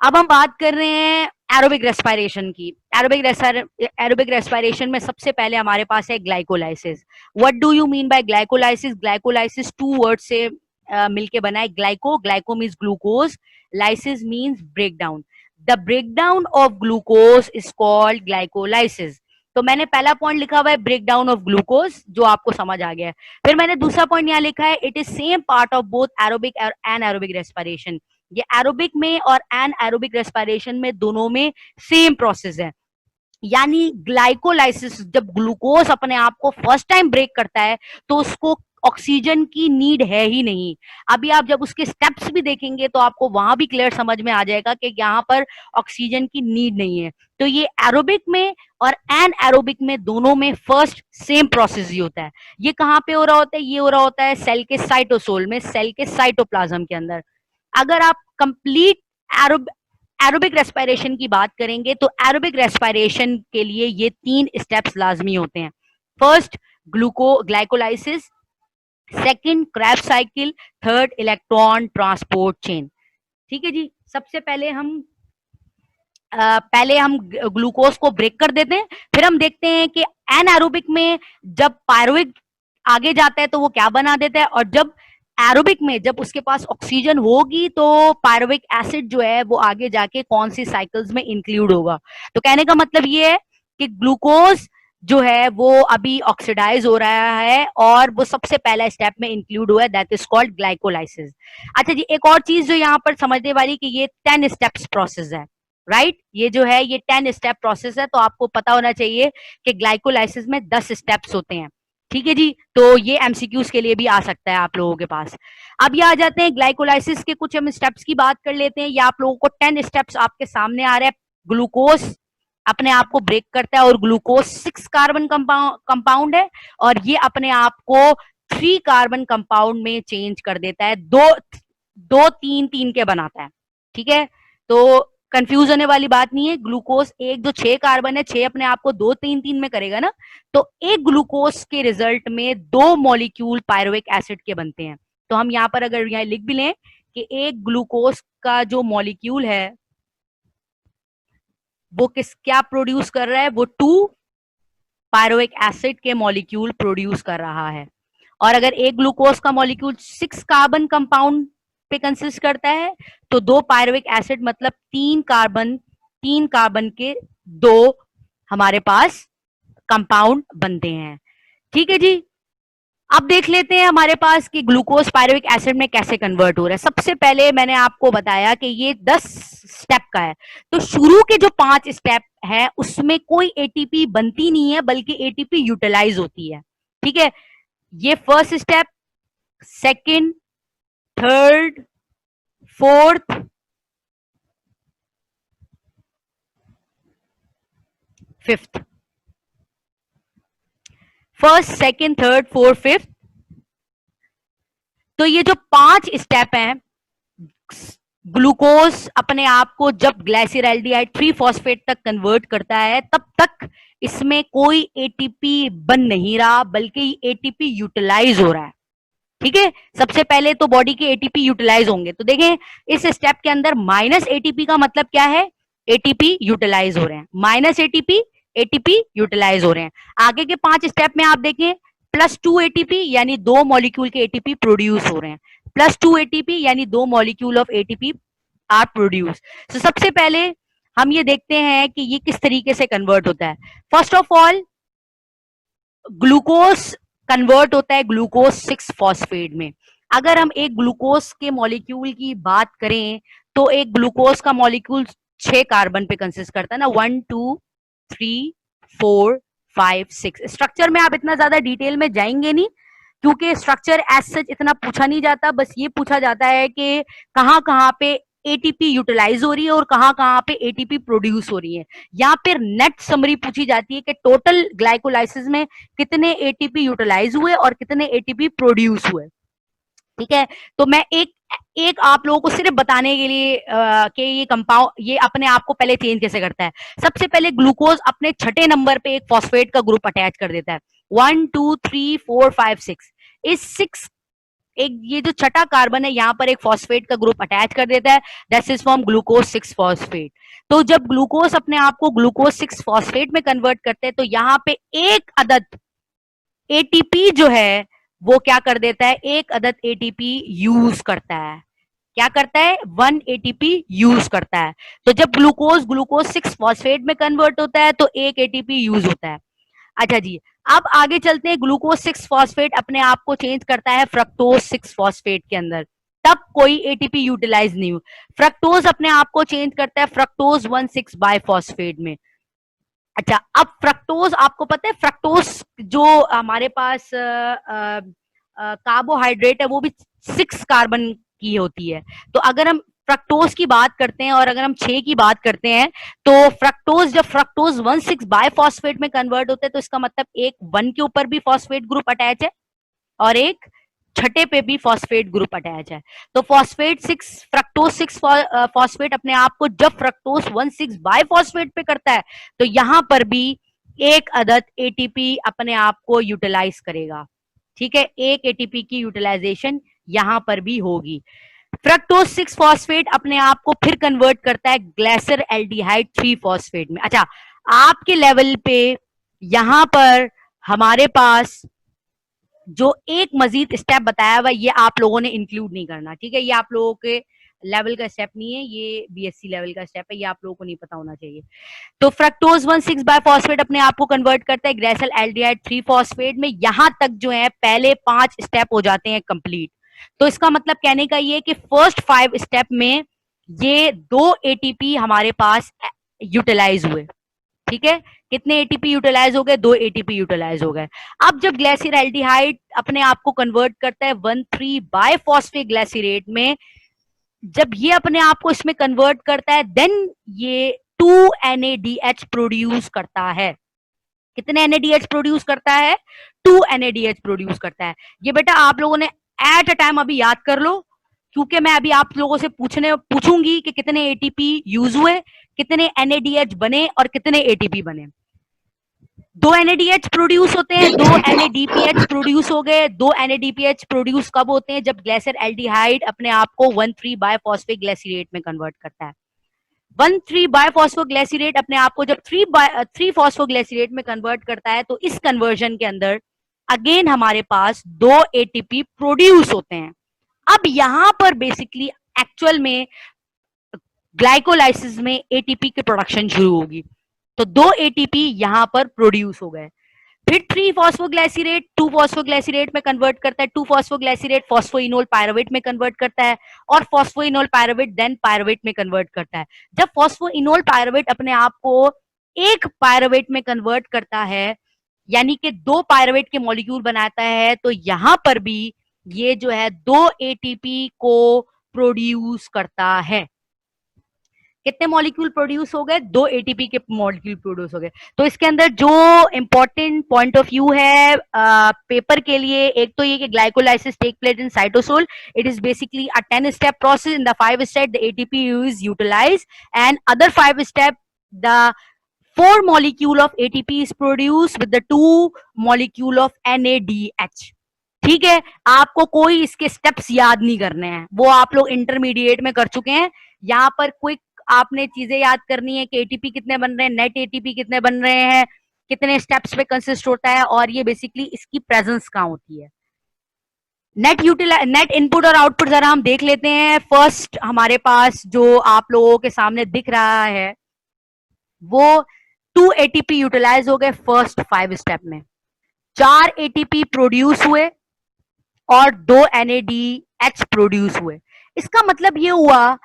Speaker 1: अब हम बात कर रहे हैं एरोबिक रेस्पिरेशन की। एरोबिक रेस्पिरेशन में सबसे पहले हमारे पास है glycolysis. What do you mean by glycolysis? Glycolysis two word से मिलके बना है। Glyco means glucose, lysis means break down. The break down of glucose is called glycolysis. तो मैंने पहला पॉइंट लिखा हुआ है ब्रेक डाउन ऑफ ग्लूकोज, जो आपको समझ आ गया है। फिर मैंने दूसरा पॉइंट यहाँ लिखा है, it is same part of both aerobic और एनारोबिक रेस्पिरेशन। ये एरोबिक में और एन एरोबिक रेस्पिरेशन में दोनों में सेम प्रोसेस है। यानी ग्लाइकोलाइसिस, जब ग्लूकोज अपने आप को फर्स्ट टाइम ब्रेक करता है तो उसको ऑक्सीजन की नीड है ही नहीं। अभी आप जब उसके स्टेप्स भी देखेंगे तो आपको वहां भी क्लियर समझ में आ जाएगा कि यहाँ पर ऑक्सीजन की नीड नहीं है। तो ये एरोबिक में और एन एरोबिक में दोनों में फर्स्ट सेम प्रोसेस ही होता है। ये कहाँ पे हो रहा होता है? ये हो रहा होता है सेल के साइटोसोल में, सेल के साइटोप्लाज्म के अंदर। अगर आप कंप्लीट एरोबिक रेस्पिरेशन की बात करेंगे तो एरोबिक रेस्पिरेशन के लिए ये 3 स्टेप्स लाजमी होते हैं। First glycolysis, second Krebs cycle, third electron transport chain. ठीक है जी। सबसे पहले हम ग्लूकोज को ब्रेक कर देते हैं, फिर हम देखते हैं कि एनारोबिक में जब पायरुविक आगे जाता है तो वो क्या बना देता है, और जब एरोबिक में जब उसके पास ऑक्सीजन होगी तो पायरुविक एसिड जो है वो आगे जाके कौन सी साइकिल्स में इंक्लूड होगा। तो कहने का मतलब ये है कि ग्लूकोज जो है वो अभी ऑक्सीडाइज हो रहा है और वो सबसे पहला स्टेप में इंक्लूड हुआ है, दैट इज कॉल्ड ग्लाइकोलाइसिस। अच्छा जी, एक और चीज जो यहाँ पर समझने वाली कि ये 10 स्टेप्स प्रोसेस है, राइट? ये जो है ये 10 स्टेप प्रोसेस है, तो आपको पता होना चाहिए कि ग्लाइकोलाइसिस में 10 स्टेप्स होते हैं। ठीक है जी। तो ये एमसीक्यूज के लिए भी आ सकता है आप लोगों के पास। अब ये आ जाते हैं ग्लाइकोलाइसिस के कुछ हम स्टेप्स की बात कर लेते हैं। ये आप लोगों को 10 स्टेप्स आपके सामने आ रहे हैं। ग्लूकोज अपने आप को ब्रेक करता है और ग्लूकोज 6 कार्बन कंपाउंड है और ये अपने आप को 3 कार्बन कंपाउंड में चेंज कर देता है, दो तीन तीन के बनाता है। ठीक है, तो कंफ्यूज होने वाली बात नहीं है। ग्लूकोज एक जो 6 कार्बन है, 6 अपने आप को 2 3 3 में करेगा ना, तो एक ग्लूकोज के रिजल्ट में 2 मॉलिक्यूल पायरुविक एसिड के बनते हैं। तो हम यहाँ पर अगर यहाँ लिख भी लें कि एक ग्लूकोज का जो मॉलिक्यूल है वो क्या प्रोड्यूस कर रहा है, वो 2 पायरुविक एसिड के मॉलिक्यूल प्रोड्यूस कर रहा है। और अगर एक ग्लूकोज का मॉलिक्यूल 6 कार्बन कंपाउंड पे कंसिस्ट करता है तो 2 पायरुविक एसिड मतलब 3 कार्बन के 2 हमारे पास कंपाउंड बनते हैं। ठीक है जी। अब देख लेते हैं हमारे पास कि ग्लूकोज पायरुविक एसिड में कैसे कन्वर्ट हो रहा है। सबसे पहले मैंने आपको बताया कि ये 10 स्टेप का है, तो शुरू के जो 5 स्टेप है उसमें कोई एटीपी बनती नहीं है बल्कि एटीपी यूटिलाइज होती है। ठीक है, ये first step, second, third, fourth, fifth. First, second, third, fourth, fifth. तो ये जो 5 स्टेप हैं, ग्लूकोज अपने आप को जब ग्लाइसरल्डिहाइड 3 फॉस्फेट तक कन्वर्ट करता है तब तक इसमें कोई एटीपी बन नहीं रहा बल्कि एटीपी यूटिलाइज हो रहा है। ठीक है, सबसे पहले तो बॉडी के एटीपी यूटिलाइज होंगे। तो देखें इस स्टेप के अंदर माइनस एटीपी का मतलब क्या है एटीपी यूटिलाइज हो रहे हैं, माइनस एटीपी एटीपी यूटिलाइज हो रहे हैं। आगे के 5 स्टेप में आप देखें, +2 एटीपी यानी 2 मॉलिक्यूल के एटीपी प्रोड्यूस हो रहे हैं, +2 एटीपी यानी 2 molecule of ATP are produce. तो सबसे पहले हम ये देखते हैं कि ये किस तरीके से कन्वर्ट होता है। First of all glucose convert होता है ग्लूकोज 6 फॉस्फेट में। अगर हम एक ग्लूकोज के मॉलिक्यूल की बात करें तो एक ग्लूकोज का मॉलिक्यूल 6 कार्बन पे कंसिस्ट करता है ना, 1 2 3 4 5 6। स्ट्रक्चर में आप इतना ज्यादा डिटेल में जाएंगे नहीं क्योंकि स्ट्रक्चर एज सच इतना पूछा नहीं जाता, बस ये पूछा जाता है कि कहाँ कहाँ पे एटीपी यूटिलाइज हो रही है और कहाँ कहाँ पे एटीपी प्रोड्यूस हो रही है। या फिर नेट समरी पूछी जाती है कि टोटल ग्लाइकोलाइसिस में कितने एटीपी यूटिलाइज हुए और कितने एटीपी प्रोड्यूस हुए। ठीक है, तो मैं एक आप लोगों को सिर्फ बताने के लिए कि ये कंपाउंड ये अपने आप को पहले चेंज कैसे करता है। सबसे पहले ग्लूकोज अपने छठे नंबर पे एक फॉस्फेट का ग्रुप अटैच कर देता है, 1 2 3 4 5 6। इस 6 एक ये जो छठा कार्बन है यहाँ पर एक फॉस्फेट का ग्रुप अटैच कर देता है, that is form glucose 6 phosphate. तो जब ग्लूकोज अपने आप को ग्लूकोज 6 फॉस्फेट में कन्वर्ट करते हैं तो यहाँ पे एक अदद एटीपी जो है वो क्या कर देता है, एक अदद एटीपी यूज करता है। क्या करता है, 1 एटीपी यूज करता है। तो जब ग्लूकोज ग्लूकोज 6 फॉस्फेट में कन्वर्ट होता है तो एक एटीपी यूज होता है। अच्छा जी, अब आगे चलते हैं। ग्लूकोज 6 फॉस्फेट अपने आप को चेंज करता है फ्रक्टोज 6 फॉस्फेट के अंदर, तब कोई एटीपी यूटिलाइज नहीं हुआ। फ्रक्टोज अपने आप को चेंज करता है फ्रक्टोज 1,6 बाइफॉस्फेट में। अच्छा, अब फ्रक्टोज आपको पता है, फ्रक्टोज जो हमारे पास कार्बोहाइड्रेट है वो भी 6 कार्बन की होती है। तो अगर हम फ्रक्टोज की बात करते हैं और अगर हम 6 की बात करते हैं तो फ्रक्टोज जब फ्रक्टोज 1,6 बाइफॉस्फेट में कन्वर्ट होते हैं तो इसका मतलब एक 1 के ऊपर भी फॉस्फेट ग्रुप अटैच है और एक छठे पे भी फॉस्फेट ग्रुप अटैच है। तो फॉस्फेट 6 फ्रक्टोज 6 फॉस्फेट अपने आप को जब फ्रक्टोज 1,6 बाइफॉस्फेट पे करता है तो यहां पर भी एक अदद एटीपी अपने आप को यूटिलाइज करेगा। ठीक है, एक एटीपी की यूटिलाइजेशन यहां पर भी होगी। फ्रक्टोज 6 फॉस्फेट अपने आप को फिर कन्वर्ट करता है ग्लाइसर एल्डिहाइड 3 फॉस्फेट में। अच्छा, आपके लेवल पे यहां पर हमारे पास जो एक मजीद स्टेप बताया हुआ ये आप लोगों ने इंक्लूड नहीं करना। ठीक है, ये आप लोगों के लेवल का स्टेप नहीं है, ये बीएससी लेवल का स्टेप है, ये आप लोगों को नहीं पता होना चाहिए। तो फ्रक्टोज 1,6 बाइफॉस्फेट अपने आप को कन्वर्ट करता है ग्लाइसर एल्डिहाइड 3 फॉस्फेट में। यहां तक जो है पहले 5 स्टेप हो जाते हैं कंप्लीट। तो इसका मतलब कहने का ये कि फर्स्ट 5 स्टेप में ये 2 एटीपी हमारे पास यूटिलाइज हुए। ठीक है, कितने एटीपी यूटिलाइज हो गए, 2 एटीपी यूटिलाइज हो गए। अब जब ग्लाइसर एल्डिहाइड अपने आप को कन्वर्ट करता है 1,3 बाइफॉस्फेट ग्लाइसरेट में, जब ये अपने आप को इसमें कन्वर्ट करता है देन ये 2 NADH प्रोड्यूस करता है। कितने NADH प्रोड्यूस करता है, 2 NADH प्रोड्यूस करता है। ये बेटा आप लोगों ने एट अ टाइम अभी याद कर लो क्योंकि मैं अभी आप लोगों से पूछूंगी कि कितने एटीपी यूज हुए, कितने NADH बने और कितने एटीपी बने। 2 NADH प्रोड्यूस होते हैं, 2 NADPH प्रोड्यूस हो गए। 2 NADPH प्रोड्यूस कब होते हैं, जब ग्लाइसर एल्डिहाइड अपने आप को 1,3 बाइफॉस्फेट ग्लाइसरेट में कन्वर्ट करता है। 1,3 बाइफॉस्फो ग्लाइसरेट अपने आप को जब 3 फॉस्फो ग्लाइसरेट में कन्वर्ट करता है तो इस कन्वर्जन के अंदर अगेन हमारे पास 2 एटीपी प्रोड्यूस होते हैं। अब यहां पर बेसिकली एक्चुअल में ग्लाइकोलाइसिस में एटीपी की प्रोडक्शन शुरू होगी। तो 2 एटीपी यहां पर प्रोड्यूस हो गए। फिर 3 फॉस्फोग्लाइसरेट 2 फॉस्फोग्लाइसरेट में कन्वर्ट करता है, 2 फॉस्फोग्लाइसरेट फॉस्फोइनोल पायरुवेट में कन्वर्ट करता है और फॉस्फोइनोल पायरुवेट देन पायरुवेट में कन्वर्ट करता है। जब फॉस्फोइनोल पायरुवेट अपने आप को एक पायरुवेट में कन्वर्ट करता है यानी कि 2 पायरुवेट के मॉलिक्यूल बनाता है तो यहां पर भी ये जो है 2 एटीपी को प्रोड्यूस करता है। कितने मॉलिक्यूल प्रोड्यूस हो गए, 2 एटीपी के मॉलिक्यूल प्रोड्यूस हो गए। तो इसके अंदर जो इंपॉर्टेंट पॉइंट ऑफ व्यू है पेपर के लिए, एक तो ये कि glycolysis take place in cytosol, it is basically a 10 step process. In the 5 step the ATP is utilised and other 5 step the 4 molecule of ATP is produced with the 2 molecule of NADH। ठीक है, आपको कोई इसके स्टेप्स याद नहीं करने हैं, वो आप लोग इंटरमीडिएट में कर चुके हैं। यहाँ पर क्विक आपने चीजें याद करनी है कि एटीपी कितने बन रहे हैं, नेट एटीपी कितने बन रहे हैं, कितने स्टेप्स पे कंसिस्ट होता है, और ये बेसिकली इसकी प्रेजेंस कहाँ होती है। नेट इनपुट और आउटपुट जरा हम देख लेते हैं। फर्स्ट हमारे पास जो आप लोगों के सामने दिख रहा है वो 2 एटीपी यूटिलाइज हो गए फर्स्ट 5 स्टेप में, 4 एटीपी प्रोड्यूस हुए और 2 NADH प्रोड्यूस हुए। इसका मतलब ये हुआ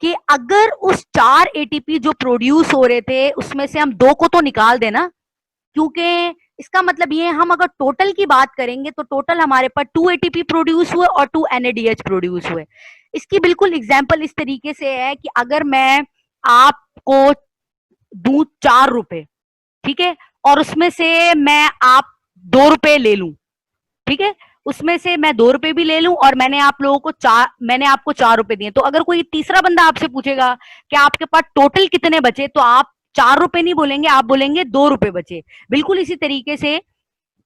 Speaker 1: कि अगर उस 4 एटीपी जो प्रोड्यूस हो रहे थे उसमें से हम 2 को तो निकाल देना, क्योंकि इसका मतलब ये हम अगर टोटल की बात करेंगे तो टोटल हमारे पास 2 एटीपी प्रोड्यूस हुए और 2 NADH प्रोड्यूस हुए। इसकी बिल्कुल एग्जांपल इस तरीके से है कि अगर मैं आपको दूं 4 रुपए, ठीक है, और उसमें से मैं आप 2 रुपए ले लूं, ठीक है, उसमें से मैं 2 रुपए भी ले लूं और मैंने आपको 4 रुपए दिए, तो अगर कोई तीसरा बंदा आपसे पूछेगा कि आपके पास टोटल कितने बचे, तो आप 4 रुपए नहीं बोलेंगे, आप बोलेंगे 2 रुपए बचे। बिल्कुल इसी तरीके से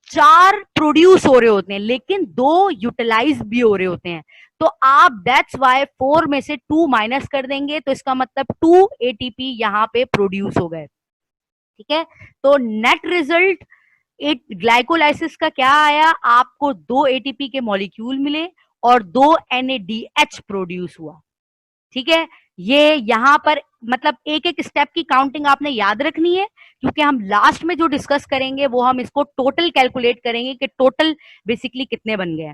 Speaker 1: 4 प्रोड्यूस हो रहे होते हैं लेकिन 2 यूटिलाइज भी हो रहे होते हैं, तो आप दैट्स वाई 4 में से 2 माइनस कर देंगे, तो इसका मतलब 2 एटीपी यहाँ पे प्रोड्यूस हो गए, ठीक है। तो नेट रिजल्ट ग्लाइकोलाइसिस का क्या आया, आपको 2 एटीपी के मॉलिक्यूल मिले और 2 NADH प्रोड्यूस हुआ, ठीक है। ये यहां पर मतलब एक एक स्टेप की काउंटिंग आपने याद रखनी है, क्योंकि हम लास्ट में जो डिस्कस करेंगे वो हम इसको टोटल कैलकुलेट करेंगे कि टोटल बेसिकली कितने बन गए।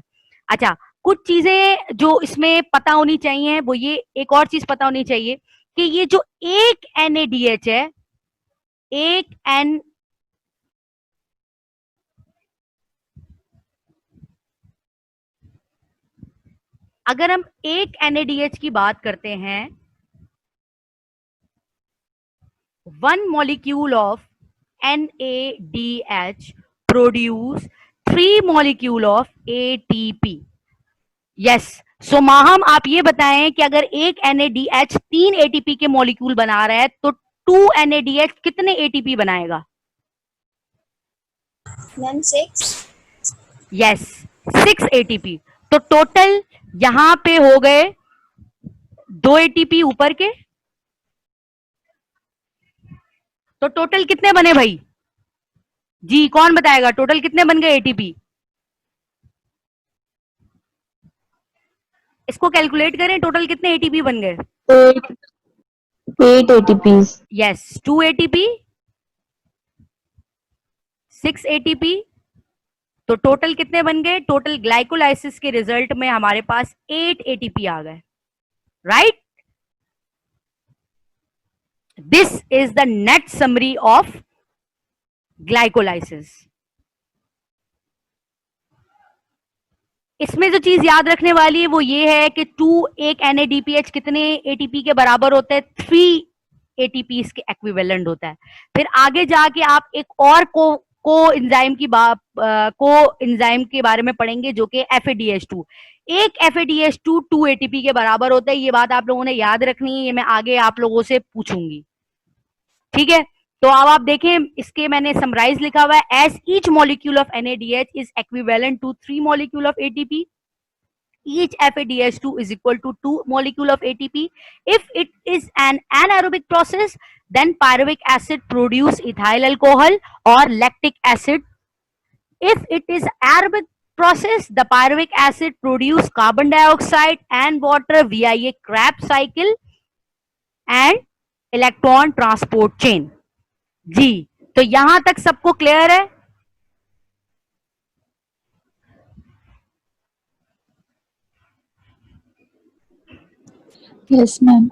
Speaker 1: अच्छा, कुछ चीजें जो इसमें पता होनी चाहिए वो ये, एक और चीज पता होनी चाहिए कि ये जो एक NADH है, एक एन अगर हम एक NADH की बात करते हैं, 1 molecule of NADH produce 3 molecule of ATP। Yes, सो माहम आप ये बताएं कि अगर एक NADH 3 ATP के मॉलिक्यूल बना रहा है तो 2 NADH कितने ATP बनाएगा?
Speaker 3: 6।
Speaker 1: Yes, 6 ATP। तो टोटल यहां पे हो गए 2 ATP ऊपर के, तो टोटल कितने बने भाई? जी कौन बताएगा टोटल कितने बन गए ATP? इसको कैलकुलेट करें, टोटल कितने ATP बन गए?
Speaker 2: 8 ATPs।
Speaker 1: यस, 2 ATP, 6 ATP, तो टोटल कितने बन गए? टोटल ग्लाइकोलाइसिस के रिजल्ट में हमारे पास 8 ATP आ गए, right. This is the net summary of glycolysis. इसमें जो चीज याद रखने वाली है वो ये है कि 2 एक NADPH कितने ATP के बराबर होता है? 3 ATPs के इक्विवेलेंट होता है। फिर आगे जाके आप एक और को एंजाइम के बारे में पढ़ेंगे जो कि FADH2। एक FADH2 2 ATP के बराबर होता है, ये बात आप लोगों ने याद रखनी है, ये मैं आगे आप लोगों से पूछूंगी, ठीक है। तो अब आप देखें, इसके मैंने समराइज लिखा हुआ है, as each molecule of NADH is equivalent to 3 molecule of ATP, each FADH2 is equal to 2 molecule of ATP. If it is an anaerobic process, then pyruvic acid produce ethyl alcohol or lactic acid. If it is aerobic process, the pyruvic acid produce carbon dioxide and water via a Krebs cycle and electron transport chain। जी, तो यहां तक सबको क्लियर है?
Speaker 2: Yes ma'am.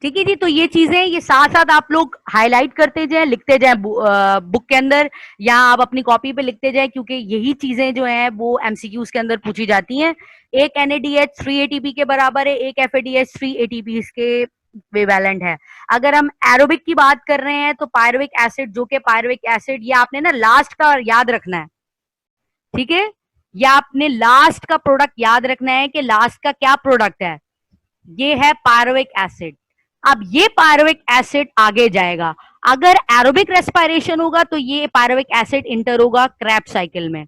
Speaker 1: ठीक है जी, तो ये चीजें ये साथ साथ आप लोग हाईलाइट करते जाएं, लिखते जाएं बुक के अंदर, या आप अपनी कॉपी पे लिखते जाएं, क्योंकि यही चीजें जो हैं वो MCQs के अंदर पूछी जाती हैं। एक NADH 3 ATP के बराबर है, एक FADH 3 ATP के इक्विवेलेंट है। अगर हम एरोबिक की बात कर रहे हैं तो पायरुविक एसिड, जो कि पायरुविक एसिड, ये आपने ना लास्ट का याद रखना है, ठीक है, या आपने लास्ट का प्रोडक्ट याद रखना है कि लास्ट का क्या प्रोडक्ट है, ये है पायरुविक एसिड। अब ये पायरुविक एसिड आगे जाएगा, अगर एरोबिक रेस्पिरेशन होगा तो ये पायरुविक एसिड इंटर होगा क्रेब्स साइकिल में।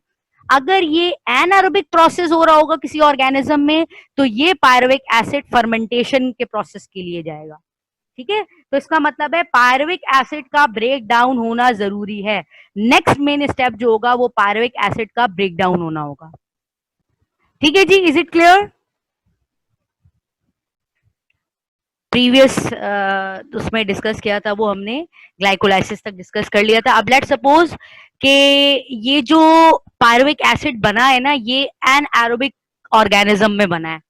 Speaker 1: अगर ये एनारोबिक प्रोसेस हो रहा होगा किसी ऑर्गेनिज्म में, तो ये पायरुविक एसिड फर्मेंटेशन के प्रोसेस के लिए जाएगा। ठीक है, तो इसका मतलब है पायरुविक एसिड का ब्रेक डाउन होना जरूरी है। नेक्स्ट मेन स्टेप जो होगा वो पायरुविक एसिड का ब्रेक डाउन होना होगा। ठीक है जी, इज इट क्लियर? प्रीवियस उसमें डिस्कस किया था वो हमने ग्लाइकोलाइसिस तक डिस्कस कर लिया था। अब लेट सपोज कि ये जो पायरुविक एसिड बना है ना, ये एनारोबिक ऑर्गेनिज्म में बना है।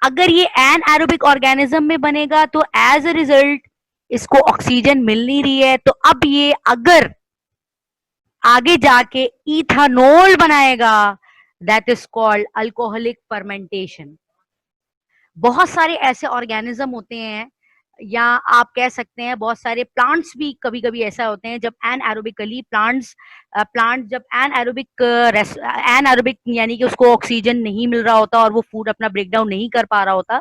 Speaker 1: अगर ये एनारोबिक ऑर्गेनिज्म में बनेगा तो एज अ रिजल्ट इसको ऑक्सीजन मिल नहीं रही है, तो अब ये अगर आगे जाके इथानॉल बनाएगा, that is called alcoholic fermentation. बहुत सारे ऐसे ऑर्गेनिज्म होते हैं, या आप कह सकते हैं बहुत सारे प्लांट्स भी कभी कभी ऐसा होते हैं जब एनएरोबिकली प्लांट जब एनएरोबिक यानी कि उसको ऑक्सीजन नहीं मिल रहा होता और वो फूड अपना ब्रेक डाउन नहीं कर पा रहा होता,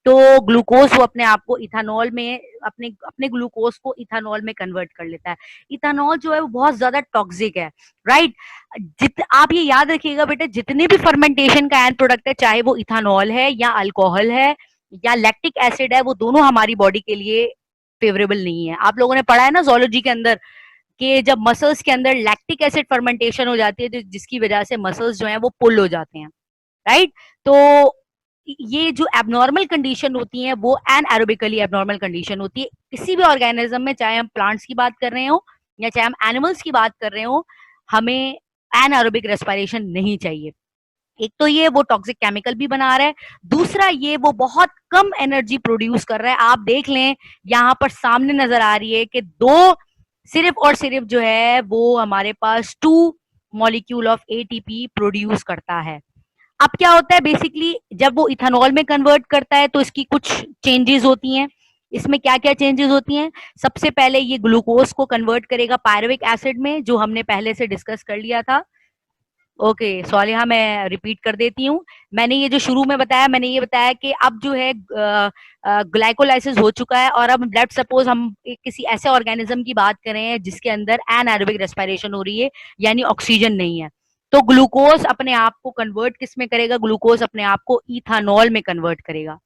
Speaker 1: तो ग्लूकोज वो अपने आप को इथानॉल में अपने अपने ग्लूकोज को इथानॉल में कन्वर्ट कर लेता है। इथानॉल जो है वो बहुत ज्यादा टॉक्सिक है, राइट? आप ये याद रखिएगा बेटा, जितने भी फर्मेंटेशन का एंड प्रोडक्ट है, चाहे वो इथानॉल है या अल्कोहल है या लैक्टिक एसिड है, वो दोनों हमारी बॉडी के लिए फेवरेबल नहीं है। आप लोगों ने पढ़ा है ना जोलॉजी के अंदर कि जब मसल्स के अंदर लैक्टिक एसिड फर्मेंटेशन हो जाती है, तो जिसकी वजह से मसल्स जो है वो पुल हो जाते हैं, राइट? तो ये जो एबनॉर्मल कंडीशन होती है वो एनएरोबिकली एबनॉर्मल कंडीशन होती है किसी भी ऑर्गेनिज्म में, चाहे हम प्लांट्स की बात कर रहे हो या चाहे हम एनिमल्स की बात कर रहे हो, हमें एनएरोबिक रेस्पिरेशन नहीं चाहिए। एक तो ये वो टॉक्सिक केमिकल भी बना रहा है, दूसरा ये वो बहुत कम एनर्जी प्रोड्यूस कर रहा है। आप देख लें यहाँ पर सामने नजर आ रही है कि दो सिर्फ और सिर्फ जो है वो हमारे पास 2 मॉलिक्यूल ऑफ एटीपी प्रोड्यूस करता है। अब क्या होता है बेसिकली, जब वो इथेनॉल में कन्वर्ट करता है तो इसकी कुछ चेंजेस होती हैं। इसमें क्या क्या चेंजेस होती हैं? सबसे पहले ये ग्लूकोज को कन्वर्ट करेगा पायरुविक एसिड में, जो हमने पहले से डिस्कस कर लिया था। ओके सॉरी, हाँ मैं रिपीट कर देती हूँ। मैंने ये जो शुरू में बताया, मैंने ये बताया कि अब जो है ग्लाइकोलाइसिस हो चुका है, और अब लेट्स सपोज हम किसी ऐसे ऑर्गेनिज्म की बात करें जिसके अंदर एनारोबिक रेस्पिरेशन हो रही है, यानी ऑक्सीजन नहीं है, तो ग्लूकोज अपने आप को कन्वर्ट किस में करेगा? ग्लूकोज अपने आप को इथानॉल में कन्वर्ट करेगा।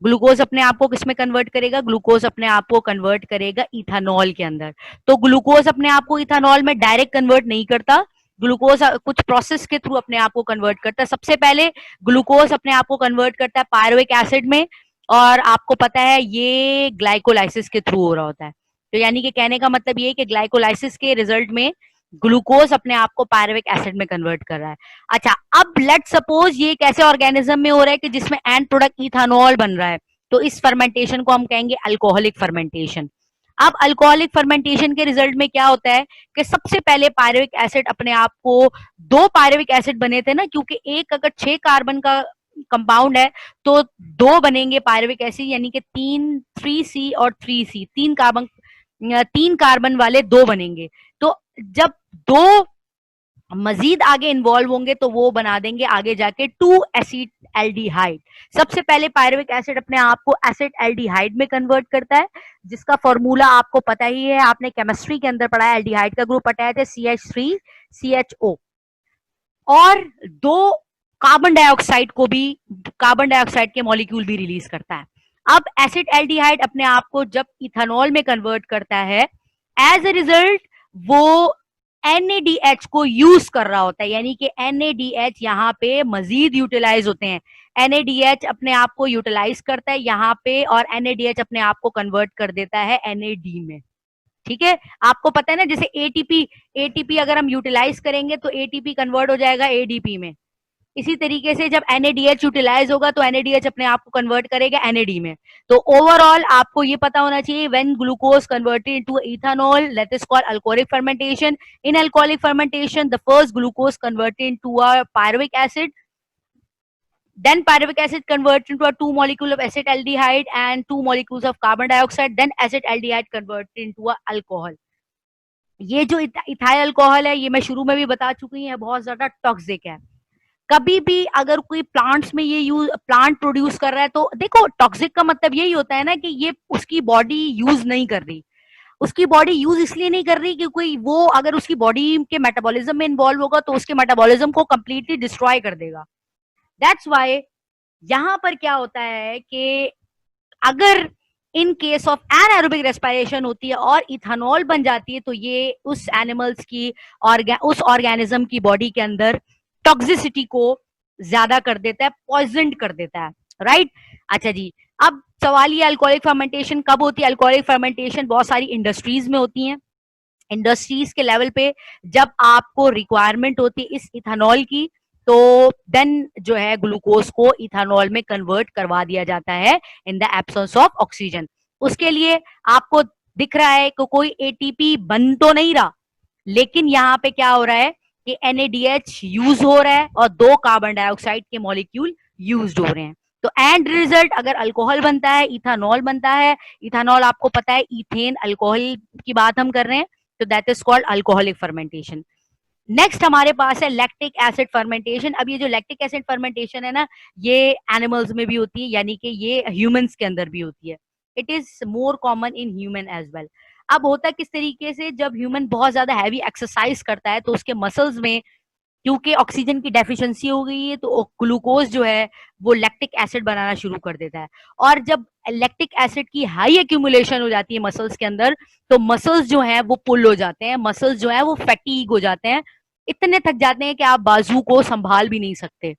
Speaker 1: ग्लूकोज अपने आप को किसमें कन्वर्ट करेगा? ग्लूकोज अपने आप को कन्वर्ट करेगा इथानॉल के अंदर। तो ग्लूकोज अपने आप को इथानॉल में डायरेक्ट कन्वर्ट नहीं करता, ग्लूकोज कुछ प्रोसेस के थ्रू अपने आप को कन्वर्ट करता है। सबसे पहले ग्लूकोज अपने आप को कन्वर्ट करता है पायरुविक एसिड में, और आपको पता है ये ग्लाइकोलाइसिस के थ्रू हो रहा होता है। तो यानी कि कहने का मतलब ये है कि ग्लाइकोलाइसिस के रिजल्ट में ग्लूकोज अपने आप को पायरुविक एसिड में कन्वर्ट कर रहा है। अच्छा, अब लेट सपोज ये एक ऐसे ऑर्गेनिज्म में हो रहा है कि जिसमें एंड प्रोडक्ट इथानॉल बन रहा है, तो इस फर्मेंटेशन को हम कहेंगे अल्कोहलिक फर्मेंटेशन। अब अल्कोहलिक फर्मेंटेशन के रिजल्ट में क्या होता है कि सबसे पहले पायरुविक एसिड अपने आप को, 2 पायरुविक एसिड बने थे ना, क्योंकि एक अगर 6 कार्बन का कंपाउंड है तो 2 बनेंगे पायरुविक एसिड, यानी कि 3C और 3C, 3 कार्बन वाले 2 बनेंगे। तो जब 2 मजीद आगे इन्वॉल्व होंगे तो वो बना देंगे आगे जाके 2 एसिड एल्डिहाइड। सबसे पहले पायरुविक एसिड अपने आप को एसिड एल्डिहाइड में कन्वर्ट करता है, जिसका फॉर्मूला आपको पता ही है, आपने केमिस्ट्री के अंदर पढ़ा है। एल्डिहाइड का ग्रुप हटाया थे CH3CHO, और 2 कार्बन डाइऑक्साइड को भी, कार्बन डाइऑक्साइड के मॉलिक्यूल भी रिलीज करता है। अब एसिड एल्डिहाइड अपने आप को जब इथेनॉल में कन्वर्ट करता है, एज ए रिजल्ट वो NADH को यूज कर रहा होता है, यानी कि NADH यहाँ पे मजीद यूटिलाइज होते हैं। NADH अपने आप को यूटिलाइज करता है यहाँ पे, और NADH अपने आप को कन्वर्ट कर देता है NAD में। ठीक है, आपको पता है ना, जैसे एटीपी अगर हम यूटिलाइज करेंगे तो एटीपी कन्वर्ट हो जाएगा ADP में। इसी तरीके से जब NADH यूटिलाइज होगा तो NADH अपने आप को कन्वर्ट करेगा NAD में। तो ओवरऑल आपको ये पता होना चाहिए, when glucose converted into ethanol, that is called alcoholic fermentation. In alcoholic fermentation the first glucose converted into a pyruvic acid, then pyruvic acid converts into a 2 molecule of acetaldehyde and 2 molecules of carbon dioxide, then acetaldehyde converts into a alcohol। ये जो इथाइल अल्कोहल है, ये मैं शुरू में भी बता चुकी हूँ, बहुत ज्यादा टॉक्सिक है। कभी भी अगर कोई प्लांट्स में ये प्लांट प्रोड्यूस कर रहा है, तो देखो टॉक्सिक का मतलब यही होता है ना कि ये उसकी बॉडी यूज नहीं कर रही। उसकी बॉडी यूज इसलिए नहीं कर रही क्योंकि वो अगर उसकी बॉडी के मेटाबॉलिज्म में इन्वॉल्व होगा तो उसके मेटाबॉलिज्म को कंप्लीटली डिस्ट्रॉय कर देगा। दैट्स वाई यहां पर क्या होता है कि अगर in case of anaerobic respiration होती है और इथेनॉल बन जाती है तो ये उस एनिमल्स की उस ऑर्गेनिज्म की बॉडी के अंदर टॉक्सिसिटी को ज्यादा कर देता है, पॉइजन कर देता है, राइट। अच्छा जी, अब सवाल ये अल्कोहलिक फर्मेंटेशन कब होती है? अल्कोहलिक फर्मेंटेशन बहुत सारी इंडस्ट्रीज में होती है। इंडस्ट्रीज के लेवल पे जब आपको रिक्वायरमेंट होती है इस इथेनॉल की तो देन जो है ग्लूकोज को इथेनॉल में कन्वर्ट करवा दिया जाता है इन द एब्सेंस ऑफ ऑक्सीजन। उसके लिए आपको दिख रहा है कि कोई एटीपी बन तो नहीं रहा, लेकिन यहाँ पे क्या हो रहा है कि NADH यूज हो रहा है और 2 कार्बन डाइऑक्साइड के मॉलिक्यूल यूज हो रहे हैं। तो एंड रिजल्ट अगर अल्कोहल बनता है, इथेनॉल बनता है। इथेनॉल आपको पता है इथेन अल्कोहल की बात हम कर रहे हैं, तो that is called alcoholic fermentation. Next हमारे पास है लैक्टिक एसिड फर्मेंटेशन। अब ये जो लैक्टिक एसिड फर्मेंटेशन है ना, ये एनिमल्स में भी होती है, यानी कि ये ह्यूमंस के अंदर भी होती है। It is more common in human as well. अब होता किस तरीके से, जब ह्यूमन बहुत ज्यादा हैवी एक्सरसाइज करता है तो उसके मसल्स में क्योंकि ऑक्सीजन की डेफिशिएंसी हो गई है तो ग्लूकोज जो है वो लैक्टिक एसिड बनाना शुरू कर देता है। और जब लैक्टिक एसिड की हाई एक्यूमुलेशन हो जाती है मसल्स के अंदर तो मसल्स जो है वो पुल हो जाते हैं, मसल्स जो है वो फैटीग हो जाते हैं, इतने थक जाते हैं कि आप बाजू को संभाल भी नहीं सकते।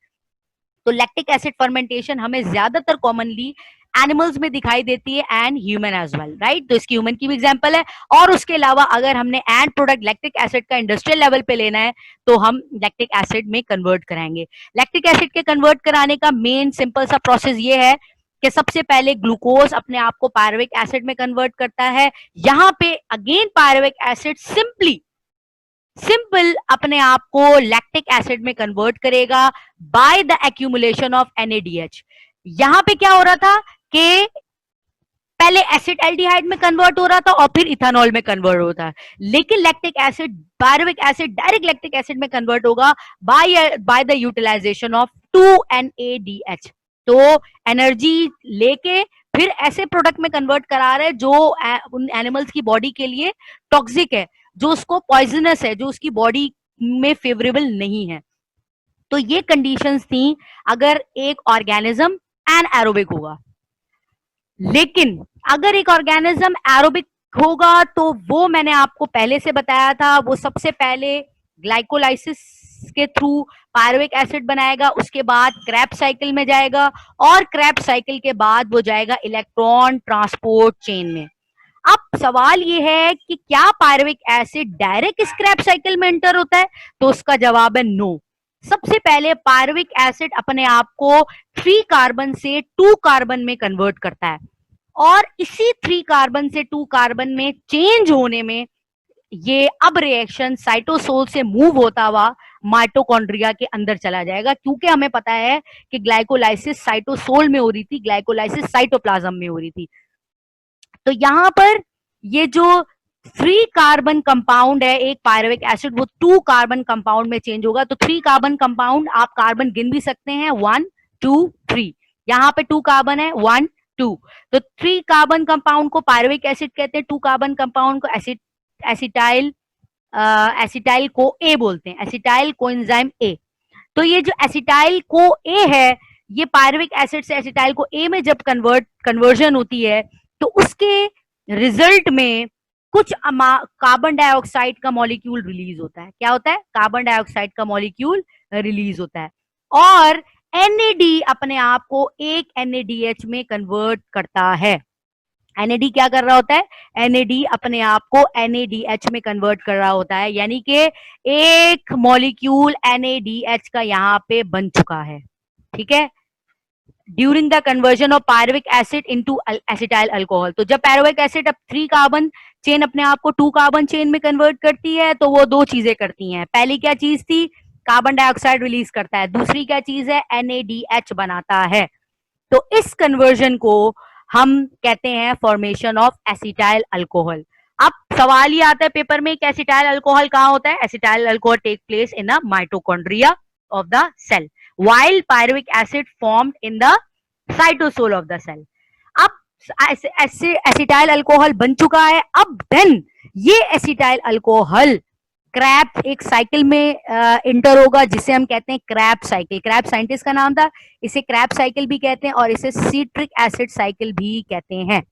Speaker 1: तो लैक्टिक एसिड फर्मेंटेशन हमें ज्यादातर कॉमनली एनिमल्स में दिखाई देती है and human as well, right. तो इसकी ह्यूमन की भी एग्जांपल है। और उसके अलावा अगर हमने एंड प्रोडक्ट लैक्टिक एसिड का इंडस्ट्रियल लेवल पे लेना है तो हम लैक्टिक एसिड में कन्वर्ट कराएंगे। लैक्टिक एसिड के कन्वर्ट कराने का मेन सिंपल सा प्रोसेस ये है कि सबसे पहले ग्लूकोज अपने आप को पायरुविक एसिड में कन्वर्ट करता है। यहाँ पे अगेन पायरुविक एसिड सिंपल अपने आप को लैक्टिक एसिड में कन्वर्ट करेगा by the accumulation of NADH। यहां पे क्या हो रहा था कि पहले एसिड एल्डिहाइड में कन्वर्ट हो रहा था और फिर इथेनॉल में कन्वर्ट होता है, लेकिन lactic acid pyruvic acid direct lactic acid में कन्वर्ट होगा by the utilisation of 2NADH। तो एनर्जी लेके फिर ऐसे प्रोडक्ट में कन्वर्ट करा रहे जो उन एनिमल्स की बॉडी के लिए टॉक्सिक है, जो उसको पॉइजनस है, जो उसकी बॉडी में फेवरेबल नहीं है। तो ये कंडीशंस थी अगर एक ऑर्गेनिज्म एनारोबिक होगा। लेकिन अगर एक ऑर्गेनिज्म एरोबिक होगा तो वो मैंने आपको पहले से बताया था, वो सबसे पहले ग्लाइकोलाइसिस के थ्रू पायरुविक एसिड बनाएगा, उसके बाद क्रैब साइकिल में जाएगा और क्रैब साइकिल के बाद वो जाएगा इलेक्ट्रॉन ट्रांसपोर्ट चेन में। अब सवाल ये है कि क्या pyruvic acid direct scrap cycle में एंटर होता है? तो उसका जवाब है नो। सबसे पहले पायरुविक एसिड अपने आप को 3 कार्बन से 2 कार्बन में कन्वर्ट करता है और इसी 3 कार्बन से 2 कार्बन में चेंज होने में ये अब रिएक्शन साइटोसोल से मूव होता हुआ माइटोकॉन्ड्रिया के अंदर चला जाएगा, क्योंकि हमें पता है कि ग्लाइकोलाइसिस साइटोसोल में हो रही थी, ग्लाइकोलाइसिस साइटोप्लाज्म में हो रही थी। तो यहां पर ये जो 3 कार्बन कंपाउंड है एक पायरुविक एसिड, वो 2 कार्बन कंपाउंड में चेंज होगा। तो 3 कार्बन कंपाउंड आप कार्बन गिन भी सकते हैं, 1 2 3। यहाँ पे 2 कार्बन है, 1 2। तो 3 कार्बन कंपाउंड को पायरुविक एसिड कहते हैं, 2 कार्बन कंपाउंड को एसिटाइल को ए बोलते हैं, एसिटाइल कोएंजाइम ए। तो ये जो एसिटाइल को ए है, ये पायरुविक एसिड से एसिटाइल को ए में जब कन्वर्जन होती है तो उसके रिजल्ट में कुछ कार्बन डाइऑक्साइड का मॉलिक्यूल रिलीज होता है। क्या होता है? कार्बन डाइऑक्साइड का मॉलिक्यूल रिलीज होता है और NAD अपने आप को एक NADH में कन्वर्ट करता है। NAD क्या कर रहा होता है? NAD अपने आप को NADH में कन्वर्ट कर रहा होता है, यानी कि एक मॉलिक्यूल NADH का यहाँ पे बन चुका है, ठीक है, during the conversion of pyruvic acid into acetyl alcohol. तो जब पायरुविक एसिड अब 3 कार्बन चेन अपने आप को 2 कार्बन चेन में कन्वर्ट करती है तो वो 2 चीजें करती हैं। पहली क्या चीज थी? कार्बन डाइऑक्साइड रिलीज करता है। दूसरी क्या चीज है? NADH बनाता है। तो इस कन्वर्जन को हम कहते हैं फॉर्मेशन ऑफ एसिटाइल अल्कोहल। अब सवाल ये आता है पेपर में कि एसिटाइल अल्कोहल कहाँ होता है? Acetyl alcohol take place in the mitochondria of the cell, while pyruvic acid formed in the cytosol of the cell। अब एसिटाइल अल्कोहल बन चुका है। अब देन ये एसिटाइल अल्कोहल क्रैप एक साइकिल में इंटर होगा जिसे हम कहते हैं क्रैप साइकिल। क्रैप साइंटिस्ट का नाम था, इसे क्रैप साइकिल भी कहते हैं और इसे सिट्रिक एसिड साइकिल भी कहते हैं।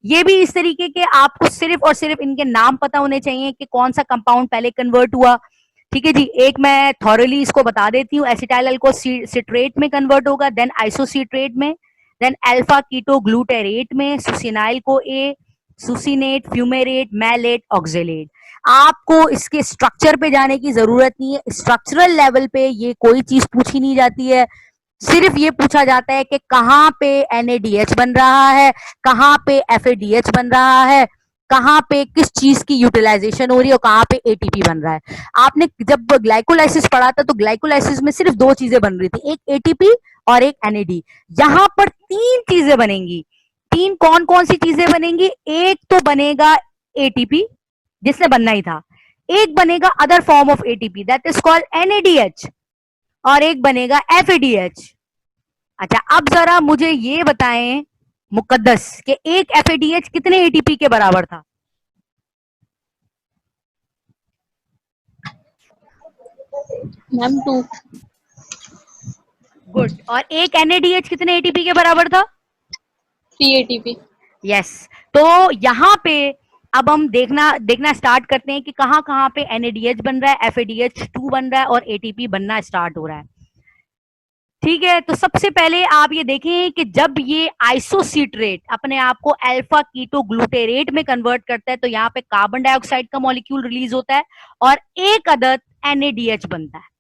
Speaker 1: ये भी इस तरीके के आपको सिर्फ और सिर्फ इनके नाम पता होने चाहिए कि कौन सा कंपाउंड पहले कन्वर्ट हुआ। ठीक है जी, एक मैं थॉरली इसको बता देती हूँ। एसिटाइल अल्कोहल सिट्रेट में कन्वर्ट होगा, देन आइसोसिट्रेट में, देन अल्फा कीटो ग्लूटेरेट में, सुसिनाइल को ए, सुसिनेट, फ्यूमेरेट, मैलेट, ऑक्जेलेट। आपको इसके स्ट्रक्चर पे जाने की जरूरत नहीं है, स्ट्रक्चरल लेवल पे ये कोई चीज पूछी नहीं जाती है। सिर्फ ये पूछा जाता है कि कहाँ पे NADH बन रहा है, कहाँ पे FADH बन रहा है, कहाँ पे किस चीज की यूटिलाइजेशन हो रही है और कहाँ पे ATP बन रहा है। आपने जब ग्लाइकोलाइसिस पढ़ा था तो ग्लाइकोलाइसिस में सिर्फ दो चीजें बन रही थी, एक ATP और एक NAD। यहाँ पर तीन चीजें बनेंगी। तीन कौन कौन सी चीजें बनेंगी? एक तो बनेगा ATP जिससे बनना ही था, एक बनेगा other form of ATP that is called NADH, और एक बनेगा FADH। अच्छा, अब जरा मुझे ये बताएं मुकद्दस कि एक FADH कितने ATP के बराबर था?
Speaker 2: मैम 2।
Speaker 1: गुड। और एक NADH कितने ATP के बराबर था?
Speaker 2: 3 ATP।
Speaker 1: यस। तो यहाँ पे अब हम देखना स्टार्ट करते हैं कि कहाँ कहाँ पे NADH बन रहा है, FADH2 बन रहा है और ATP बनना स्टार्ट हो रहा है। ठीक है, तो सबसे पहले आप ये देखें कि जब ये आइसोसिट्रेट अपने आप को अल्फा कीटो ग्लूटेरेट में कन्वर्ट करता है तो यहाँ पे कार्बन डाइऑक्साइड का मॉलिक्यूल रिलीज होता है और एक अदद NADH बनता है।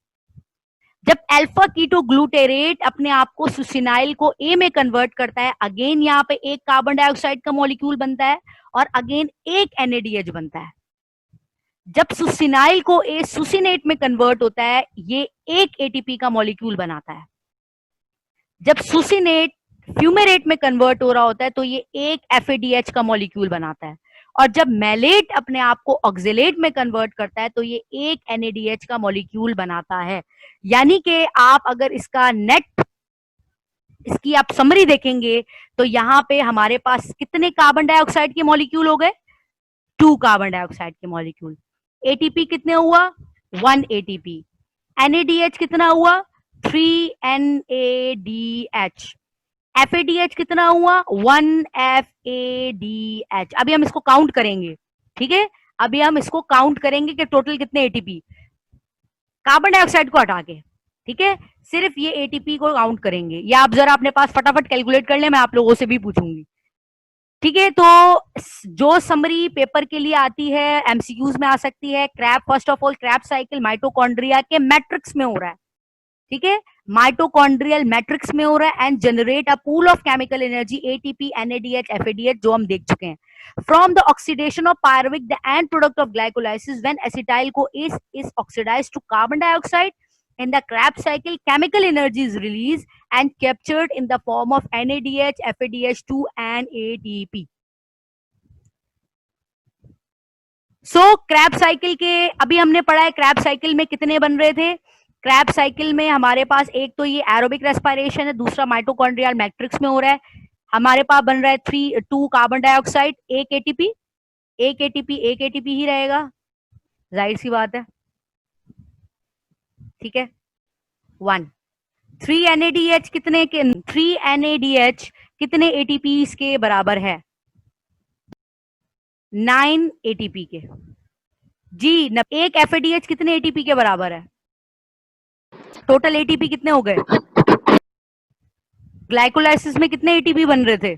Speaker 1: जब अल्फा कीटो ग्लूटेरेट अपने आप को सुसिनाइल को ए में कन्वर्ट करता है, अगेन यहाँ पे एक कार्बन डाइऑक्साइड का मॉलिक्यूल बनता है और अगेन एक NADH बनता है। जब सुसिनाइल को ए सुसिनेट में कन्वर्ट होता है, ये एक ATP का मॉलिक्यूल बनाता है। जब सुसिनेट फ्यूमेरेट में कन्वर्ट हो रहा होता है तो ये एक FADH का मॉलिक्यूल बनाता है, और जब मैलेट अपने आप को ऑक्जेलेट में कन्वर्ट करता है तो ये एक NADH का मॉलिक्यूल बनाता है। यानी कि आप अगर इसका नेट इसकी आप समरी देखेंगे तो यहाँ पे हमारे पास कितने कार्बन डाइऑक्साइड के मॉलिक्यूल हो गए? 2 कार्बन डाइऑक्साइड के मॉलिक्यूल। ATP कितने हुआ? 1 ATP। NADH कितना हुआ? 3 NADH। FADH कितना हुआ? 1 FADH। अभी हम इसको काउंट करेंगे, ठीक है? अभी हम इसको काउंट करेंगे कि टोटल कितने ATP, कार्बन डाइऑक्साइड को हटा के, ठीक है? सिर्फ ये ATP को काउंट करेंगे, या आप जरा अपने पास फटाफट कैलकुलेट कर ले, मैं आप लोगों से भी पूछूंगी। ठीक है, तो जो समरी पेपर के लिए आती है, MCQs में आ सकती है। Krebs, first of all Krebs cycle mitochondria के मैट्रिक्स में हो रहा है, ठीक है? माइटोकॉन्ड्रियल मैट्रिक्स में हो रहा है and generate a pool of chemical energy ATP, NADH, FADH, जो हम देख चुके हैं। From the oxidation of pyruvic, the end product of glycolysis, when acetyl co is oxidized to carbon dioxide in the Krebs cycle, chemical energy is released and captured in the form of NADH, FADH2 and ATP. Krebs cycle के अभी हमने पढ़ा है, क्रैब साइकिल में कितने बन रहे थे? क्रैब साइकिल में हमारे पास एक तो ये एरोबिक रेस्पिरेशन है, दूसरा माइटोकॉन्ड्रियल मैट्रिक्स में हो रहा है। हमारे पास बन रहा है 2 कार्बन डाइऑक्साइड, एक ATP, एक ATP ही रहेगा, जाहिर सी बात है, ठीक है? 1 3 NADH कितने के 3 NADH कितने ATPs के बराबर है? 9 ATP के। जी, एक FADH कितने ATP के बराबर है? टोटल ATP कितने हो गए? ग्लाइकोलाइसिस में कितने ATP बन रहे थे?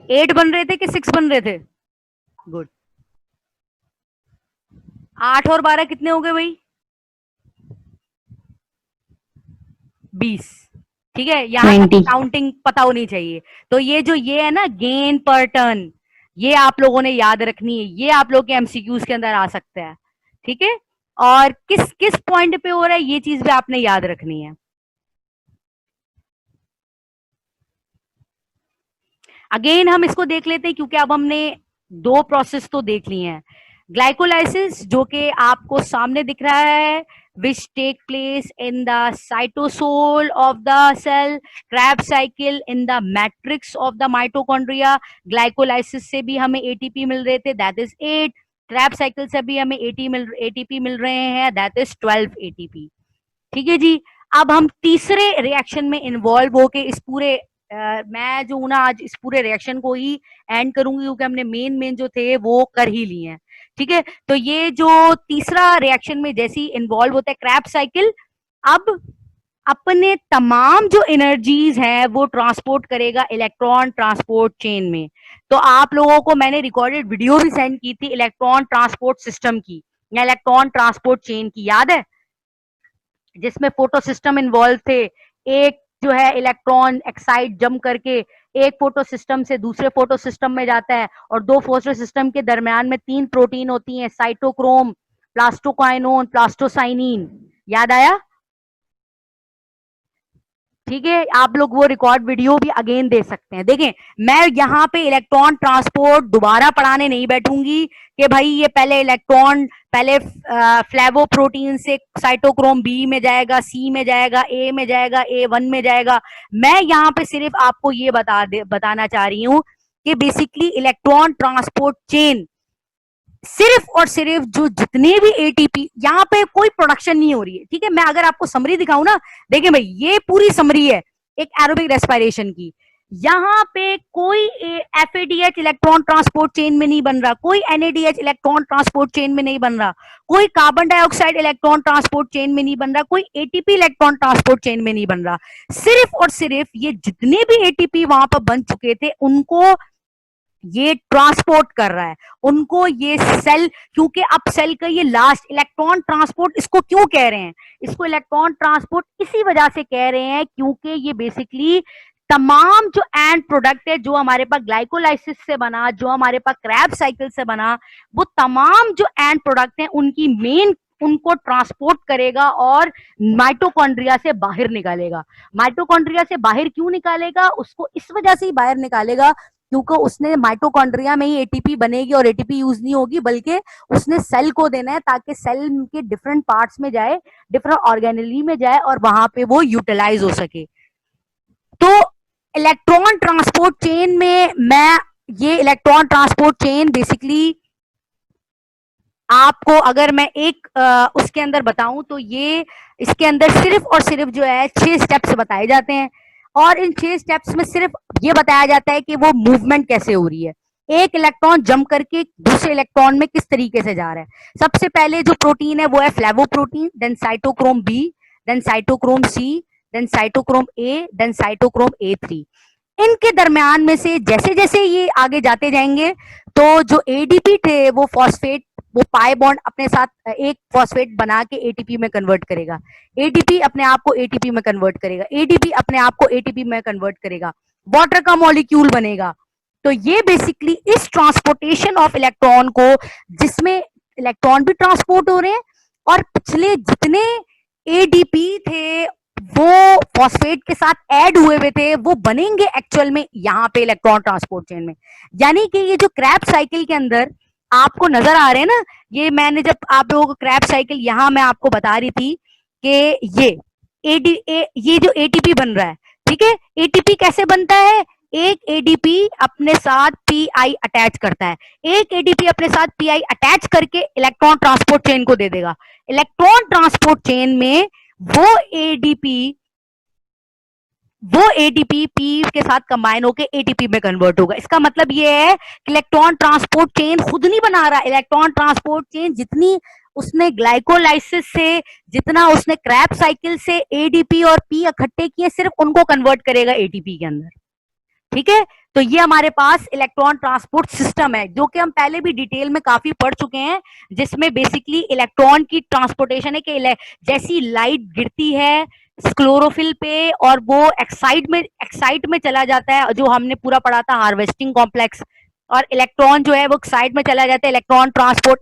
Speaker 1: 8 बन रहे थे कि 6 बन रहे थे? गुड। 8 और 12 कितने हो गए भाई? 20। ठीक है, यहाँ काउंटिंग पता होनी चाहिए। तो ये जो ये है ना गेन पर टर्न, ये आप लोगों ने याद रखनी है, ये आप लोग के MCQs के अंदर आ सकता है, ठीक है? और किस किस पॉइंट पे हो रहा है ये चीज भी आपने याद रखनी है। अगेन हम इसको देख लेते हैं क्योंकि अब हमने 2 प्रोसेस तो देख ली हैं। ग्लाइकोलाइसिस जो कि आपको सामने दिख रहा है, which take place in the cytosol of the cell, Krebs cycle in the matrix of the mitochondria, glycolysis से भी हमें ATP मिल रहे थे, that is 8, Krebs cycle से भी हमें ATP मिल रहे हैं, that is 12 ATP। ठीक है जी। अब हम तीसरे रिएक्शन में इन्वॉल्व होके इस पूरे मैं जो हूं ना आज इस पूरे रिएक्शन को ही एंड करूंगी, क्योंकि हमने मेन जो थे वो कर ही लिए हैं। ठीक है, तो ये जो तीसरा रिएक्शन में जैसी इन्वॉल्व होता है क्रैब साइकिल, अब अपने तमाम जो एनर्जीज हैं वो ट्रांसपोर्ट करेगा इलेक्ट्रॉन ट्रांसपोर्ट चेन में। तो आप लोगों को मैंने रिकॉर्डेड वीडियो भी सेंड की थी इलेक्ट्रॉन ट्रांसपोर्ट सिस्टम की या इलेक्ट्रॉन ट्रांसपोर्ट चेन की, याद है, जिसमें फोटो सिस्टम इन्वॉल्व थे। एक जो है इलेक्ट्रॉन एक्साइट जंप करके एक फोटो सिस्टम से दूसरे फोटो सिस्टम में जाता है, और दो फोटो सिस्टम के दरमियान में 3 प्रोटीन होती हैं, साइटोक्रोम, प्लास्टोकाइनोन, प्लास्टोसाइनिन। याद आया? ठीक है, आप लोग वो रिकॉर्ड वीडियो भी अगेन दे सकते हैं। देखें, मैं यहाँ पे इलेक्ट्रॉन ट्रांसपोर्ट दोबारा पढ़ाने नहीं बैठूंगी कि भाई ये पहले इलेक्ट्रॉन पहले फ्लेवोप्रोटीन से साइटोक्रोम बी में जाएगा, सी में जाएगा, ए में जाएगा, A1 में जाएगा। मैं यहाँ पे सिर्फ आपको ये बताना चाह रही हूँ कि बेसिकली इलेक्ट्रॉन ट्रांसपोर्ट चेन सिर्फ और सिर्फ जो जितने भी एटीपी, यहाँ पे कोई प्रोडक्शन नहीं हो रही है। ठीक है, मैं अगर आपको समरी दिखाऊं ना, देखिए भाई ये पूरी समरी है एक एरोबिक रेस्पिरेशन की। यहाँ पे कोई एफएडीएच इलेक्ट्रॉन ट्रांसपोर्ट चेन में नहीं बन रहा, कोई एनएडीएच इलेक्ट्रॉन ट्रांसपोर्ट चेन में नहीं बन रहा, कोई carbon dioxide electron transport chain में नहीं बन रहा, कोई एटीपी इलेक्ट्रॉन ट्रांसपोर्ट चेन में नहीं बन रहा। सिर्फ और सिर्फ ये जितने भी एटीपी वहां पर बन चुके थे उनको ये ट्रांसपोर्ट कर रहा है, उनको ये सेल, क्योंकि अब सेल का ये लास्ट इलेक्ट्रॉन ट्रांसपोर्ट, इसको क्यों कह रहे हैं, इसको इलेक्ट्रॉन ट्रांसपोर्ट इसी वजह से कह रहे हैं क्योंकि ये बेसिकली तमाम जो एंड प्रोडक्ट है जो हमारे पास ग्लाइकोलाइसिस से बना, जो हमारे पास क्रैब साइकिल से बना, वो तमाम जो एंड प्रोडक्ट हैं उनकी मेन उनको ट्रांसपोर्ट करेगा और माइटोकॉन्ड्रिया से बाहर निकालेगा। माइटोकॉन्ड्रिया से बाहर क्यों निकालेगा? उसको इस वजह से ही बाहर निकालेगा क्योंकि उसने माइटोकॉन्ड्रिया में ही एटीपी बनेगी और एटीपी यूज नहीं होगी, बल्कि उसने सेल को देना है ताकि सेल के डिफरेंट पार्ट्स में जाए, डिफरेंट ऑर्गेनेली में जाए और वहां पे वो यूटिलाइज हो सके। तो इलेक्ट्रॉन ट्रांसपोर्ट चेन में मैं ये इलेक्ट्रॉन ट्रांसपोर्ट चेन बेसिकली आपको अगर मैं एक उसके अंदर बताऊं तो ये इसके अंदर सिर्फ और सिर्फ जो है 6 स्टेप्स बताए जाते हैं, और इन 6 स्टेप्स में सिर्फ ये बताया जाता है कि वो मूवमेंट कैसे हो रही है, एक इलेक्ट्रॉन जंप करके दूसरे इलेक्ट्रॉन में किस तरीके से जा रहा है। सबसे पहले जो प्रोटीन है वो है flavoprotein, then cytochrome B, then cytochrome C, then cytochrome A, then cytochrome A3। इनके दरमियान में से जैसे जैसे ये आगे जाते जाएंगे तो जो एडीपी थे वो फॉस्फेट, वो पाई बॉन्ड अपने साथ एक फॉस्फेट बना के एटीपी में कन्वर्ट करेगा, एडीपी अपने आप को एटीपी में कन्वर्ट करेगा, एडीपी अपने आप को एटीपी में कन्वर्ट करेगा, वाटर का मॉलिक्यूल बनेगा। तो ये बेसिकली इस ट्रांसपोर्टेशन ऑफ इलेक्ट्रॉन को, जिसमें इलेक्ट्रॉन भी ट्रांसपोर्ट हो रहे हैं और पिछले जितने एडीपी थे वो फॉस्फेट के साथ ऐड हुए थे वो बनेंगे एक्चुअल में यहाँ पे इलेक्ट्रॉन ट्रांसपोर्ट चेन में। यानी कि ये जो क्रैब साइकिल के अंदर आपको नजर आ रहे हैं ना, ये मैंने जब आप लोगों को क्रैब साइकिल यहाँ मैं आपको बता रही थी कि ये जो एटीपी बन रहा है, ठीक है, एटीपी कैसे बनता है, एक एडीपी अपने साथ पीआई अटैच करता है, एक एडीपी अपने साथ पीआई अटैच करके इलेक्ट्रॉन ट्रांसपोर्ट चेन को दे देगा। इलेक्ट्रॉन ट्रांसपोर्ट चेन में वो एटीपी पी के साथ कंबाइन होकर एटीपी में कन्वर्ट होगा। इसका मतलब ये है कि इलेक्ट्रॉन ट्रांसपोर्ट चेन खुद नहीं बना रहा, इलेक्ट्रॉन ट्रांसपोर्ट चेन जितनी उसने ग्लाइकोलाइसिस से, जितना उसने क्रैब साइकिल से एडीपी और पी इकट्ठे किए, सिर्फ उनको कन्वर्ट करेगा एटीपी के अंदर। ठीक है, तो ये हमारे पास इलेक्ट्रॉन ट्रांसपोर्ट सिस्टम है जो कि हम पहले भी डिटेल में काफी पढ़ चुके हैं, जिसमें बेसिकली इलेक्ट्रॉन की ट्रांसपोर्टेशन है कि जैसी लाइट गिरती है क्लोरोफिल पे और वो एक्साइट में चला जाता है, जो हमने पूरा पढ़ा था हार्वेस्टिंग कॉम्प्लेक्स, और इलेक्ट्रॉन जो है वो एक्साइट में चला जाता है, इलेक्ट्रॉन ट्रांसपोर्ट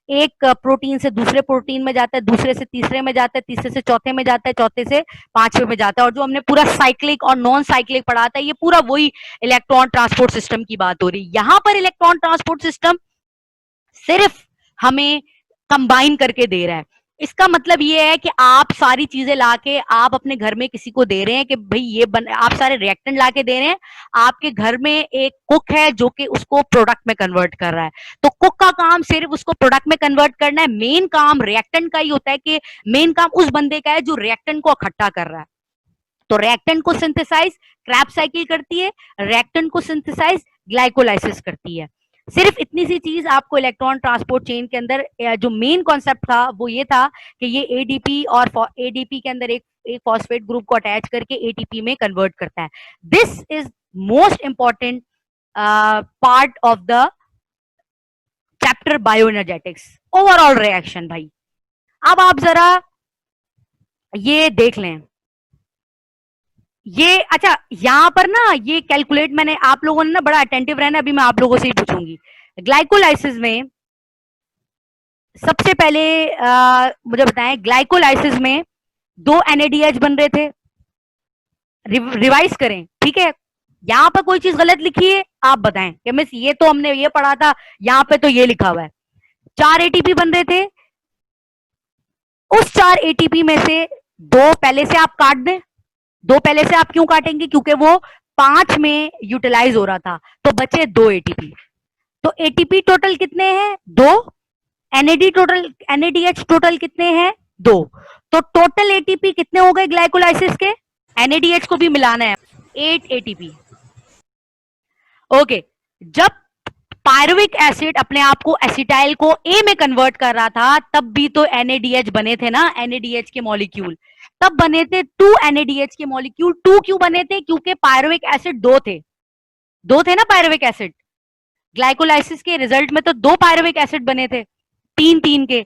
Speaker 1: एक प्रोटीन से दूसरे प्रोटीन में जाता है, दूसरे से तीसरे में जाता है, तीसरे से चौथे में जाता है, चौथे से पांचवे में जाता है, और जो हमने पूरा साइक्लिक और नॉन साइक्लिक पढ़ा था ये पूरा वही इलेक्ट्रॉन ट्रांसपोर्ट सिस्टम की बात हो रही है। यहाँ पर इलेक्ट्रॉन ट्रांसपोर्ट सिस्टम सिर्फ हमें कंबाइन करके दे रहा है। इसका मतलब ये है कि आप सारी चीजें लाके आप अपने घर में किसी को दे रहे हैं कि भाई ये आप सारे रिएक्टेंट लाके दे रहे हैं, आपके घर में एक कुक है जो कि उसको प्रोडक्ट में कन्वर्ट कर रहा है। तो कुक का काम सिर्फ उसको प्रोडक्ट में कन्वर्ट करना है, मेन काम रिएक्टेंट का ही होता है कि मेन काम उस बंदे का है जो रिएक्टेंट को इकट्ठा कर रहा है। तो रिएक्टेंट को सिंथेसाइज क्रैब साइकिल करती है, रिएक्टेंट को सिंथेसाइज ग्लाइकोलाइसिस करती है। सिर्फ इतनी सी चीज आपको इलेक्ट्रॉन ट्रांसपोर्ट चेन के अंदर जो मेन कॉन्सेप्ट था वो ये था कि ये एडीपी और एडीपी के अंदर एक फॉस्फेट ग्रुप को अटैच करके एटीपी में कन्वर्ट करता है। This is most important part of the chapter bioenergetics overall reaction. भाई अब आप जरा ये देख लें, ये अच्छा यहां पर ना ये कैलकुलेट मैंने, आप लोगों ने ना बड़ा अटेंटिव रहना, अभी मैं आप लोगों से ही पूछूंगी। ग्लाइकोलाइसिस में सबसे पहले मुझे बताएं, ग्लाइकोलाइसिस में 2 NADH बन रहे थे। रिवाइज करें, ठीक है? यहां पर कोई चीज गलत लिखी है आप बताएं कि मिस ये तो हमने ये पढ़ा था, यहां पे तो ये लिखा हुआ है। 4 ATP बन रहे थे, उस 4 ATP में से 2 पहले से आप काट दें। 2 पहले से आप क्यों काटेंगे? क्योंकि वो 5 में यूटिलाइज हो रहा था, तो बचे 2 ATP। तो ATP टोटल कितने हैं? 2। NADH टोटल कितने हैं? 2। तो टोटल ATP कितने हो गए ग्लाइकोलाइसिस के? NADH को भी मिलाना है, 8 ATP। ओके, जब पायरुविक एसिड अपने आप को एसिटाइल को ए में कन्वर्ट कर रहा था तब भी तो NADH बने थे ना, NADH के मॉलिक्यूल तब बने थे 2 NADH के मॉलिक्यूल। 2 क्यों बने थे? क्योंकि पायरुविक एसिड 2 थे, 2 थे ना पायरुविक एसिड। ग्लाइकोलाइसिस के रिजल्ट में तो 2 पायरुविक एसिड बने थे, 3 के।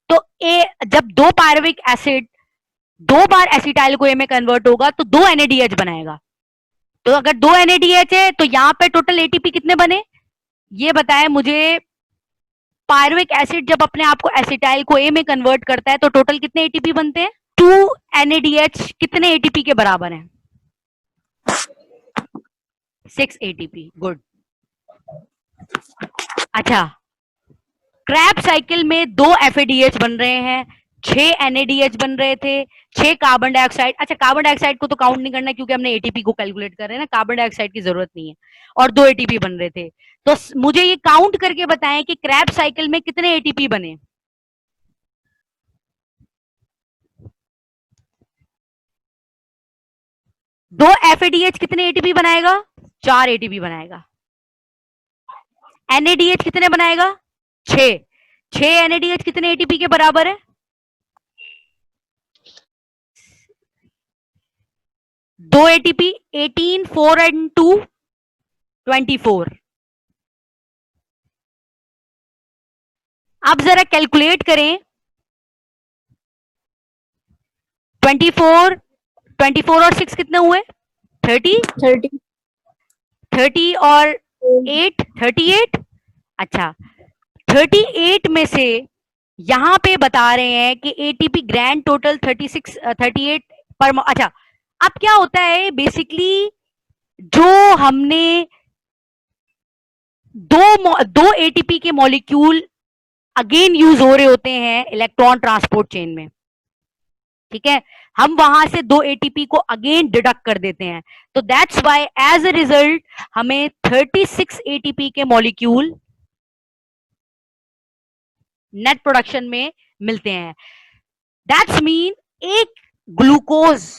Speaker 1: तो ए जब 2 पायरुविक एसिड 2 बार एसिटाइल को ए में कन्वर्ट होगा तो 2 NADH बनाएगा। तो अगर 2 NADH है तो यहां पे टोटल ATP कितने बने ये बताएं मुझे। पायरुविक एसिड जब अपने आप को एसिटाइल को ए में कन्वर्ट करता है तो टोटल कितने एटीपी बनते हैं? 2 NADH कितने एटीपी के बराबर है? 6 ATP। गुड। अच्छा, क्रैब साइकिल में 2 FADH बन रहे हैं, 6 NADH बन रहे थे, 6 कार्बन डाइऑक्साइड। अच्छा, कार्बन डाइऑक्साइड को तो काउंट नहीं करना क्योंकि हमने एटीपी को कैलकुलेट कर रहे हैं ना, कार्बन डाइऑक्साइड की जरूरत नहीं है। और 2 ATP बन रहे थे। तो मुझे ये काउंट करके बताएं कि क्रैब साइकिल में कितने ATP बने? 2 FADH कितने ATP बनाएगा? 4 ATP बनाएगा। NADH कितने बनाएगा? 6। 6 NADH कितने ATP के बराबर है? 2 ATP। 18, 4 and 2 24। अब जरा कैलकुलेट करें, 24 और 6 कितने हुए? 30।
Speaker 2: 30।
Speaker 1: 30 और 8 38। अच्छा, 38 में से यहां पे बता रहे हैं कि एटीपी ग्रैंड टोटल 36 38 पर। अच्छा, अब क्या होता है बेसिकली, जो हमने दो एटीपी के मॉलिक्यूल अगेन यूज हो रहे होते हैं इलेक्ट्रॉन ट्रांसपोर्ट चेन में, ठीक है? हम वहां से 2 एटीपी को अगेन डिडक्ट कर देते हैं, तो that's why as a result हमें 36 एटीपी के मॉलिक्यूल नेट प्रोडक्शन में मिलते हैं। दैट्स मीन एक ग्लूकोज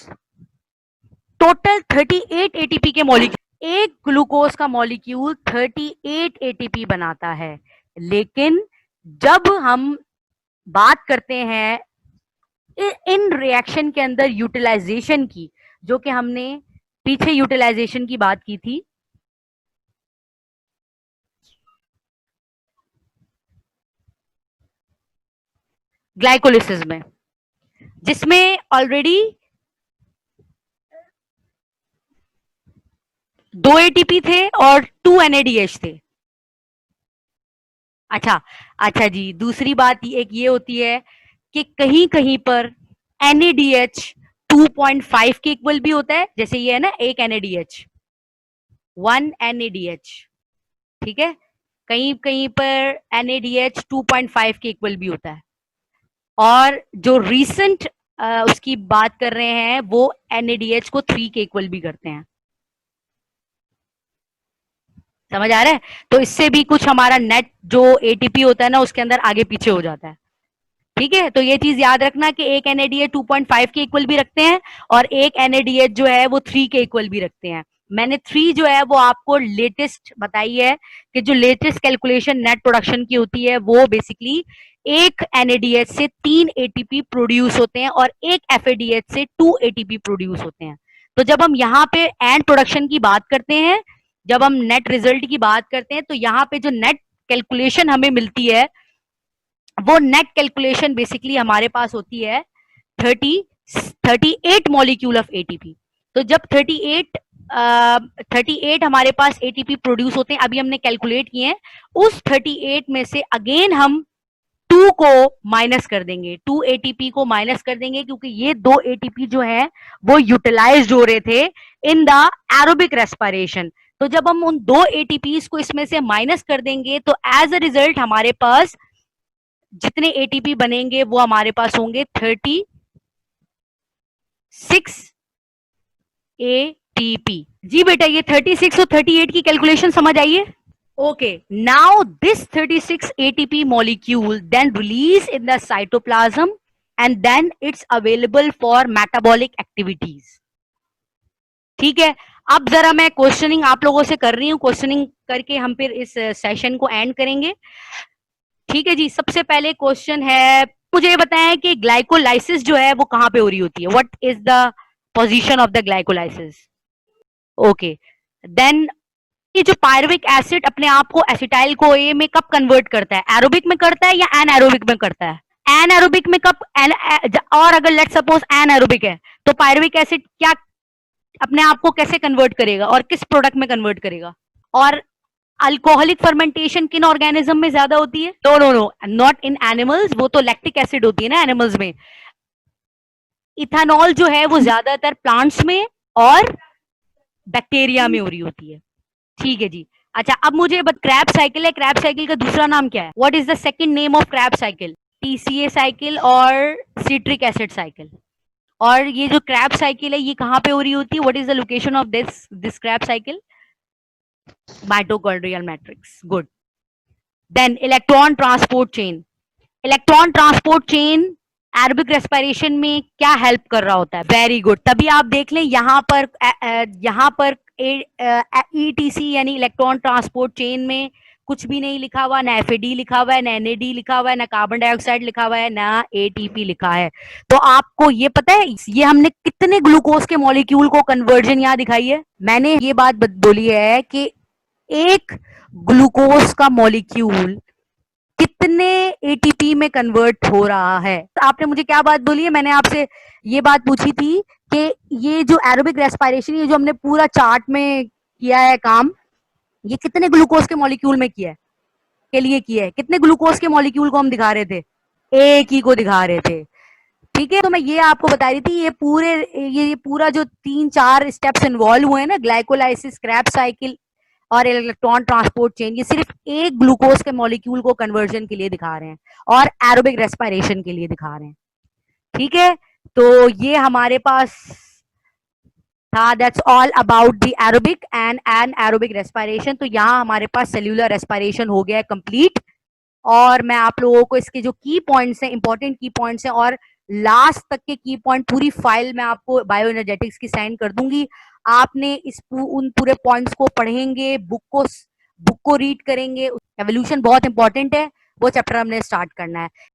Speaker 1: टोटल 38 एटीपी के मॉलिक्यूल, एक ग्लूकोज का मॉलिक्यूल 38 एटीपी बनाता है। लेकिन जब हम बात करते हैं इन रिएक्शन के अंदर यूटिलाइजेशन की, जो कि हमने पीछे यूटिलाइजेशन की बात की थी, ग्लाइकोलिसिस में, जिसमें ऑलरेडी 2 एटीपी थे और 2 NADH थे। अच्छा अच्छा जी, दूसरी बात एक ये होती है कि कहीं कहीं पर NADH 2.5 के इक्वल भी होता है, जैसे ये है ना, एक NADH 1 NADH, ठीक है? कहीं कहीं पर NADH 2.5 के इक्वल भी होता है। और जो रिसेंट उसकी बात कर रहे हैं वो NADH को 3 के इक्वल भी करते हैं। समझ आ रहा है? तो इससे भी कुछ हमारा नेट जो ATP होता है ना उसके अंदर आगे पीछे हो जाता है। ठीक है, तो ये चीज याद रखना कि एक NADH 2.5 के इक्वल भी रखते हैं और एक NADH जो है वो 3 के इक्वल भी रखते हैं। मैंने 3 जो है वो आपको लेटेस्ट बताई है कि जो लेटेस्ट कैलकुलेशन नेट प्रोडक्शन की होती है वो बेसिकली एक NADH से 3 ATP प्रोड्यूस होते हैं और एक FADH से 2 ATP प्रोड्यूस होते हैं। तो जब हम यहाँ पे एंड प्रोडक्शन की बात करते हैं, जब हम नेट रिजल्ट की बात करते हैं, तो यहाँ पे जो नेट कैलकुलेशन हमें मिलती है वो नेट कैलकुलेशन बेसिकली हमारे पास होती है 38 मॉलिक्यूल ऑफ ATP। तो जब 38 हमारे पास ATP प्रोड्यूस होते हैं, अभी हमने कैलकुलेट किए हैं, उस 38 में से अगेन हम 2 को माइनस कर देंगे, 2 ATP को माइनस कर देंगे, क्योंकि ये 2 ATP जो है वो यूटिलाइज हो रहे थे इन द एरोबिक रेस्पिरेशन। तो जब हम उन 2 ATPs को इसमें से माइनस कर देंगे तो एज अ रिजल्ट हमारे पास जितने ATP बनेंगे वो हमारे पास होंगे 36 ATP। जी बेटा, ये 36 और 38 की कैलकुलेशन समझ आइए? Okay, now this 36 ATP molecule then release in the cytoplasm and then it's available for metabolic activities. ठीक है, अब जरा मैं क्वेश्चनिंग आप लोगों से कर रही हूँ, क्वेश्चनिंग करके हम फिर इस सेशन को एंड करेंगे। ठीक है जी, सबसे पहले क्वेश्चन है, मुझे ये बताएं कि ग्लाइकोलाइसिस जो है वो कहाँ पे हो रही होती है? What is the position of the glycolysis? Okay, then ये जो पायरुविक एसिड अपने आप को एसिटाइल कोए में कब कन्वर्ट करता है? एरोबिक में करता है या एनाएरोबिक में करता है? एनाएरोबिक में कब? और अगर लेट सपोज एनाएरोबिक है तो पायरुविक एसिड क्या अपने आप को कैसे कन्वर्ट करेगा और किस प्रोडक्ट में कन्वर्ट करेगा? और अल्कोहलिक फर्मेंटेशन किन ऑर्गेनिज्म में ज्यादा होती है? No no no, not in animals, वो तो लैक्टिक एसिड होती है ना एनिमल्स में। इथेनॉल जो है वो ज्यादातर प्लांट्स में और बैक्टीरिया में हो रही होती है। ठीक है जी। अच्छा, अब मुझे क्रैब साइकिल है, क्रैब साइकिल का दूसरा नाम क्या है? What is the second name of Krebs cycle? TCA cycle और सिट्रिक एसिड साइकिल। और ये जो क्रैब साइकिल है ये कहाँ पे हो रही होती है? What is the location of this Krebs cycle? Mitochondrial matrix. Good. Then electron transport chain. Electron transport chain aerobic respiration में क्या हेल्प कर रहा होता है? Very good. तभी आप देख लें यहाँ पर ETC यानी इलेक्ट्रॉन ट्रांसपोर्ट चेन में कुछ भी नहीं लिखा हुआ, ना FAD लिखा हुआ है, ना NAD लिखा हुआ है, ना कार्बन डाइऑक्साइड लिखा हुआ है, ना ATP लिखा है। तो आपको ये पता है ये हमने कितने ग्लूकोज के मॉलिक्यूल को कन्वर्जन यहाँ दिखाई है? मैंने ये बात बोली है कि एक ग्लूकोज का मॉलिक्यूल कितने ATP में कन्वर्ट हो रहा है। तो आपने मुझे क्या बात बोली है? मैंने आपसे ये बात पूछी थी कि ये जो एरोबिक रेस्पिरेशन, ये जो हमने पूरा चार्ट में किया है काम, ये कितने ग्लूकोज के मॉलिक्यूल में किया है, के लिए किया है? कितने ग्लूकोज के मॉलिक्यूल को हम दिखा रहे थे? एक ही को दिखा रहे थे। ठीक है, तो मैं ये आपको बता रही थी ये पूरा जो 3-4 स्टेप्स इन्वॉल्व हुए हैं ना, ग्लाइकोलाइसिस, क्रैब साइकिल और इलेक्ट्रॉन ट्रांसपोर्ट चेन, ये सिर्फ एक ग्लूकोज के मॉलिक्यूल को कन्वर्जन के लिए दिखा रहे हैं और एरोबिक रेस्पिरेशन के लिए दिखा रहे हैं। ठीक है, तो ये हमारे पास था, that's all about the aerobic and aerobic respiration. तो यहाँ हमारे पास सेल्यूलर रेस्पिरेशन हो गया है कंप्लीट, और मैं आप लोगों को इसके जो की पॉइंट्स हैं, इंपॉर्टेंट की पॉइंट्स हैं और लास्ट तक के की पॉइंट पूरी फाइल में आपको बायो एनर्जेटिक्स की सेंड कर दूंगी। आपने उन पूरे पॉइंट्स को पढ़ेंगे, बुक को रीड करेंगे। एवोल्यूशन बहुत इंपॉर्टेंट है, वो चैप्टर हमने स्टार्ट करना है।